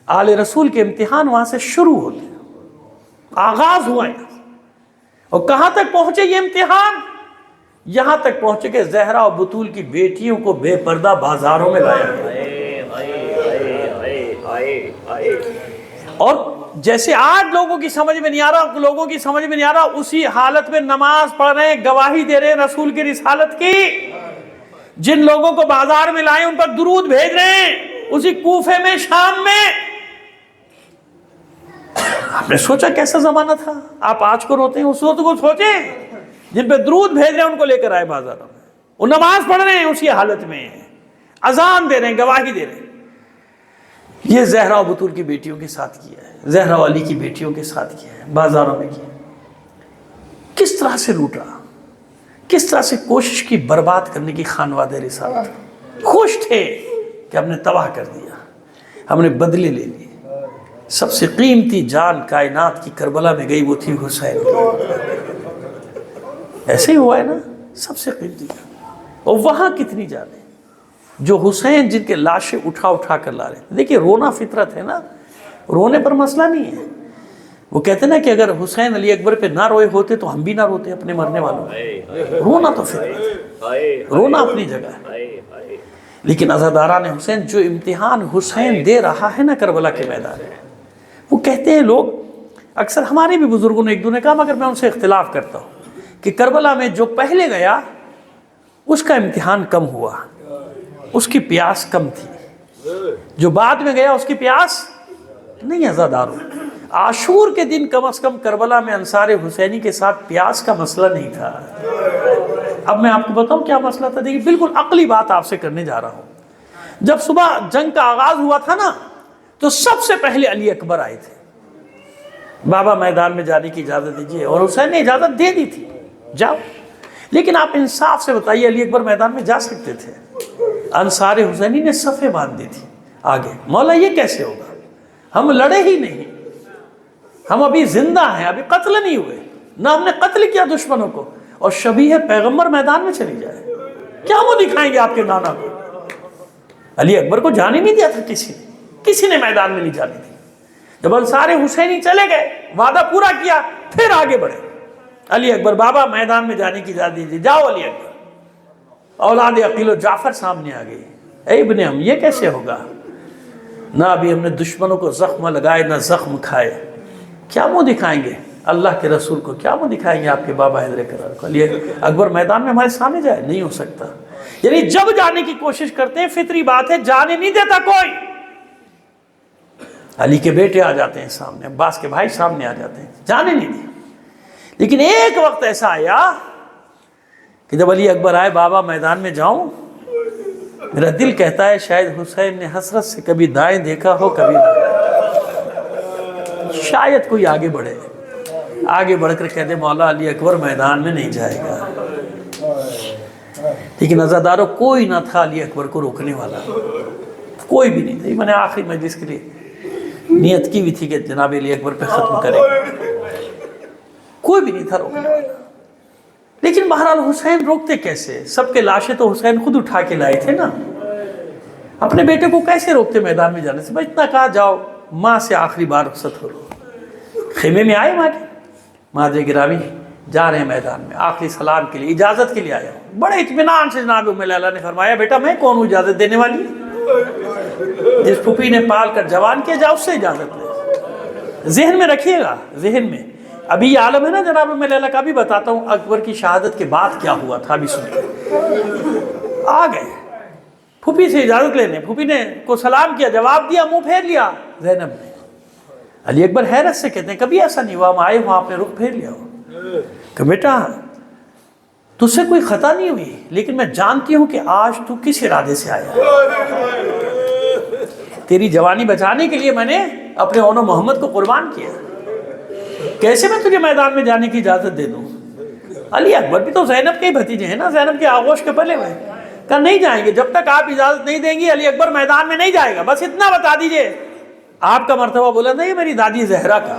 آل رسول کے امتحان وہاں سے شروع ہوتے ہیں, آغاز ہوا ہے. اور کہاں تک پہنچے یہ امتحان؟ یہاں تک پہنچے کہ زہرا و بطول کی بیٹیوں کو بے پردہ بازاروں میں لایا گیا. اور جیسے آج لوگوں کی سمجھ میں نہیں آ رہا, اسی حالت میں نماز پڑھ رہے ہیں, گواہی دے رہے ہیں رسول کی رسالت کی. جن لوگوں کو بازار میں لائے ان پر درود بھیج رہے ہیں, اسی کوفے میں, شام میں. آپ نے سوچا کیسا زمانہ تھا؟ آپ آج کو روتے ہیں, اس وقت کو سوچیں. جن پہ درود بھیج رہے ہیں ان کو لے کر آئے بازاروں میں, وہ نماز پڑھ رہے ہیں اسی حالت میں, اذان دے رہے ہیں, گواہی دے رہے ہیں. یہ زہرا و بطول کی بیٹیوں کے ساتھ کیا ہے, زہرا و علی کی بیٹیوں کے ساتھ کیا ہے, بازاروں میں کیا. کس طرح سے لوٹا, کس طرح سے کوشش کی برباد کرنے کی خانواد رسالت. خوش تھے کہ ہم نے تباہ کر دیا, ہم نے بدلے لے لیے. سب سے قیمتی جان کائنات کی کربلا میں گئی, وہ تھی حسین کی. ایسے ہی ہوا ہے نا, سب سے قیمتی جان. اور وہاں کتنی جانیں جو حسین جن کے لاشیں اٹھا اٹھا کر لا رہے ہیں. دیکھیے رونا فطرت ہے نا, رونے پر مسئلہ نہیں ہے. وہ کہتے ہیں نا کہ اگر حسین علی اکبر پہ نہ روئے ہوتے تو ہم بھی نہ روتے اپنے مرنے والوں. رونا تو فطرت ہے, رونا اپنی جگہ ہے. لیکن عزاداران حسین, جو امتحان حسین دے رہا ہے نا کربلا کے میدان میں, وہ کہتے ہیں لوگ, اکثر ہمارے بھی بزرگوں نے ایک دو نے کہا, مگر میں ان سے اختلاف کرتا ہوں کہ کربلا میں جو پہلے گیا اس کا امتحان کم ہوا, اس کی پیاس کم تھی. جو بعد میں گیا اس کی پیاس نہیں. عزاداروں, عاشور کے دن کم از کم کربلا میں انصار حسینی کے ساتھ پیاس کا مسئلہ نہیں تھا. اب میں آپ کو بتاؤں کیا مسئلہ تھا. دیکھیے بالکل عقلی بات آپ سے کرنے جا رہا ہوں. جب صبح جنگ کا آغاز ہوا تھا نا, تو سب سے پہلے علی اکبر آئے تھے, بابا میدان میں جانے کی اجازت دیجیے, اور حسین نے اجازت دے دی تھی, جاؤ. لیکن آپ انصاف سے بتائیے, علی اکبر میدان میں جا سکتے تھے؟ انصار حسینی نے صفیں باندھ دی تھی آگے. مولا یہ کیسے ہوگا, ہم لڑے ہی نہیں, ہم ابھی زندہ ہیں, ابھی قتل نہیں ہوئے, نہ ہم نے قتل کیا دشمنوں کو, اور شبیہ پیغمبر میدان میں چلی جائے, کیا وہ دکھائیں گے آپ کے نانا کو؟ علی اکبر کو جانے نہیں دیا تھا کسی نے میدان میں نہیں جانے دی. جب انصار حسینی چلے گئے, وعدہ پورا کیا, پھر آگے بڑھے. علی اکبر, بابا میدان میں جانے کی اجازت دیجیے, جاؤ علی اکبر. اولاد عقیل و جعفر سامنے آ گئی. اے ابن ہم, یہ کیسے ہوگا؟ نہ ابھی ہم نے دشمنوں کو زخم لگائے نہ زخم کھائے, کیا منہ دکھائیں گے اللہ کے رسول کو, کیا منہ دکھائیں گے آپ کے بابا حیدر کرار کو؟ علی اکبر میدان میں ہمارے سامنے جائے, نہیں ہو سکتا. یعنی جب جانے کی کوشش کرتے ہیں, فطری بات ہے, جانے نہیں دیتا کوئی. علی کے بیٹے آ جاتے ہیں سامنے, عباس کے بھائی سامنے آ جاتے ہیں, جانے نہیں دیا. لیکن ایک وقت ایسا آیا کہ جب علی اکبر آئے, بابا میدان میں جاؤں, میرا دل کہتا ہے شاید حسین نے حسرت سے کبھی دائیں دیکھا ہو, کبھی شاید کوئی آگے بڑھے, آگے بڑھ کر کہتے مولا علی اکبر میدان میں نہیں جائے گا. لیکن عزاداروں, کوئی نہ تھا علی اکبر کو روکنے والا, کوئی بھی نہیں تھا. میں نے آخری مجلس کے لیے نیت کی بھی تھی کہ جناب علی اکبر پہ ختم کریں, کوئی بھی نہیں تھا روکنے والا. لیکن بہرحال حسین روکتے کیسے؟ سب کے لاشیں تو حسین خود اٹھا کے لائے تھے نا, اپنے بیٹے کو کیسے روکتے میدان میں جانے سے؟ بھائی اتنا کہا جاؤ, ماں سے آخری بار رخصت ہو لو. خیمے میں آئے ماں کے, ماں جے گرامی جا رہے ہیں میدان میں, آخری سلام کے لیے, اجازت کے لیے آیا ہوں. بڑے اطمینان سے جناب ام لیلہ نے فرمایا, بیٹا میں کون ہوں اجازت دینے والی؟ جس پھوپھی نے پال کر جوان کیا, جاؤ اس سے اجازت لے. ذہن میں رکھیے گا, ذہن میں. ابھی یہ عالم ہے نا جناب ام لیلہ کا, بھی بتاتا ہوں اکبر کی شہادت کے بعد کیا ہوا تھا, ابھی سنیے. آ گئے پھوپھی سے اجازت لینے, پھوپھی نے کو سلام کیا, جواب دیا, منہ پھیر لیا زینب نے. علی اکبر حیرت سے کہتے ہیں کبھی ایسا نہیں ہوا, ہم آئے وہاں آپ نے رخ پھیر لیا ہو. کہ بیٹا تجھ سے کوئی خطا نہیں ہوئی, لیکن میں جانتی ہوں کہ آج تو کس ارادے سے آیا. تیری جوانی بچانے کے لیے میں نے اپنے اون و محمد کو قربان کیا, کیسے میں تجھے میدان میں جانے کی اجازت دے دوں؟ علی اکبر بھی تو زینب کے ہی بھتیجے ہیں نا, زینب کے آغوش کے پلے ہوئے. کہا نہیں جائیں گے, جب تک آپ اجازت نہیں دیں گی علی اکبر میدان میں نہیں جائے گا, بس اتنا بتا دیجئے. آپ کا مرتبہ بولا تھا یہ میری دادی زہرا کا.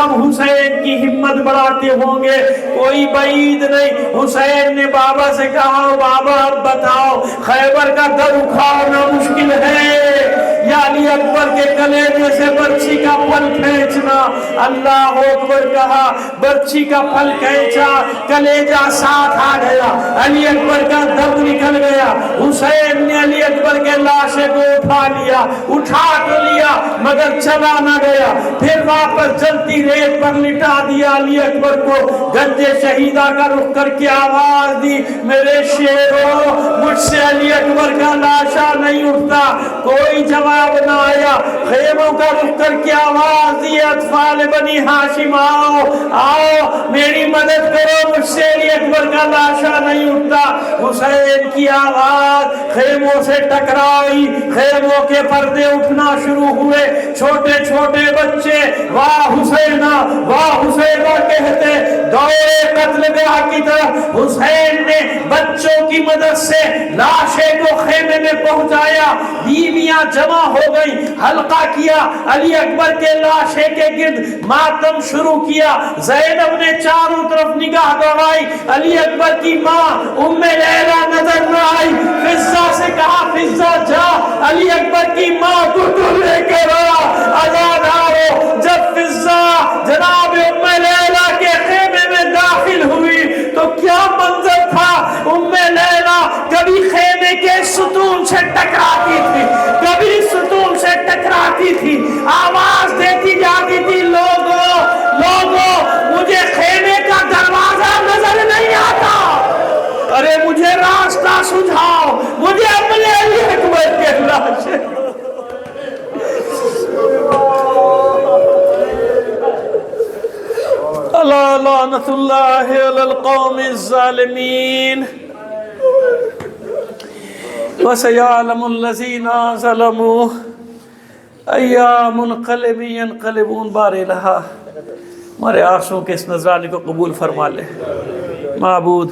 سب حسین کی ہمت بڑھاتے ہوں گے، کوئی بعید نہیں۔ حسین نے بابا سے کہا بابا اب بتاؤ خیبر کا در اکھاڑنا مشکل ہے یا علی اکبر کے کلیجے سے برچھی کا پھل کھینچنا؟ اللہ اکبر کہا، برچھی کا پھل کھینچا، کلیجہ ساتھ آ گیا، علی اکبر کا دم نکل گیا۔ حسین نے علی اکبر کے لاشے کو اٹھا لیا، اٹھا تو لیا مگر چلا نہ گیا، پھر واپس جلتی ریت پر لٹا دیا علی اکبر کو۔ گنج شہیدہ کا رخ کر کے آواز دی، میرے شیرو مجھ سے علی اکبر کا لاشا نہیں اٹھتا۔ کوئی جواب نہ آیا۔ خیموں کا رخ کر کے آواز دی، اطفال بنی ہاشم آؤ آؤ میری مدد کرو، مجھ سے علی اکبر کا لاشا نہیں اٹھتا۔ حسین کی آواز خیموں سے ٹکرائی، خیموں کے پردے اٹھنا شروع ہوئے، چھوٹے چھوٹے بچے واہ حسینہ واہ حسینہ کہتے دوڑے قتل گاہ کی طرف۔ حسین نے بچوں کی مدد سے لاشے کو خیمے میں پہنچایا، بیویاں جمع ہو گئی، حلقہ کیا، علی اکبر کے لاشے کے گرد ماتم شروع کیا۔ زینب نے چاروں طرف نگاہ دوڑائی، علی اکبر کی ماں ام لیلہ نظر نہ آئی۔ فضہ سے کہا فضہ جا علی اکبر کی ماں کو تو لے کر آزادارو۔ جب فضہ جناب ام لیلہ کے خیمے میں داخل ہوئی تو کیا منظر تھا۔ ام لیلہ کبھی خیمے کے ستون سے ٹکراتی تھی، کبھی ستون سے ٹکراتی تھی، آواز دیتی جاتی تھی لوگوں لوگوں مجھے خیمے کا دروازہ نظر نہیں آتا، ارے مجھے راستہ سجھاؤ، مجھے اپنے علی اکبر کے لاشے۔ اللہ لعنت اللہ علی القوم الظالمین وَسَيَعْلَمُ الَّذِينَ ظَلَمُوا أَيَّ مُنْقَلِبٍ يَنْقَلِبُونَ۔ بار الہا ہمارے آنسوں کے اس نذرانے کو قبول فرما لے۔ معبود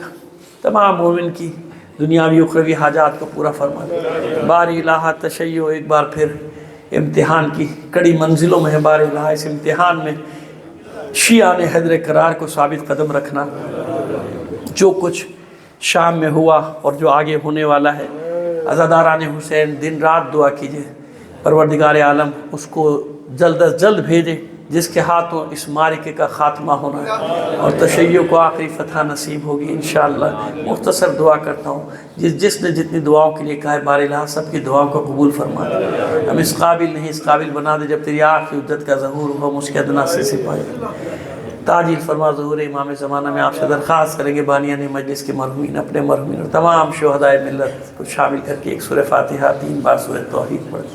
تمام مومن کی دنیاوی اخروی حاجات کو پورا فرما لے۔ بار الہا تشیع ایک بار پھر امتحان کی کڑی منزلوں میں ہے۔ بار الہا اس امتحان میں شیعہ نے حیدر کرار کو ثابت قدم رکھنا، جو کچھ شام میں ہوا اور جو آگے ہونے والا ہے، عزاداران حسین دن رات دعا کیجئے پروردگار عالم اس کو جلد از جلد بھیجے جس کے ہاتھوں اس معرکے کا خاتمہ ہونا ہے اور تشیع کو آخری فتح نصیب ہوگی انشاءاللہ۔ مختصر دعا کرتا ہوں، جس نے جتنی دعاؤں کے لیے کہا ہے بار الہ سب کی دعاؤں کو قبول فرما دے۔ ہم اس قابل نہیں، اس قابل بنا دے جب تیری آخری حجت کا ظہور ہو، مجھ کے ادنا سے سپاہی تعجیل فرما۔ ظہور امام زمانہ میں آپ سے درخواست کریں گے بانیان مجلس کے مرحومین اپنے مرحومین اور تمام شہدائے ملت کو شامل کر کے ایک سورہ فاتحہ 3 بار سورہ توحید پڑھ۔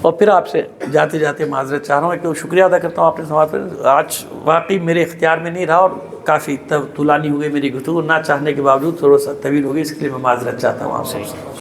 اور پھر آپ سے جاتے جاتے معذرت چاہ رہا ہوں، ایک شکریہ ادا کرتا ہوں آپ نے سوال پر۔ آج واقعی میرے اختیار میں نہیں رہا اور کافی طولانی ہو گئی میری گفتگو، نہ چاہنے کے باوجود تھوڑا سا طویل ہو گئی، اس کے لیے میں معذرت چاہتا ہوں آپ سے۔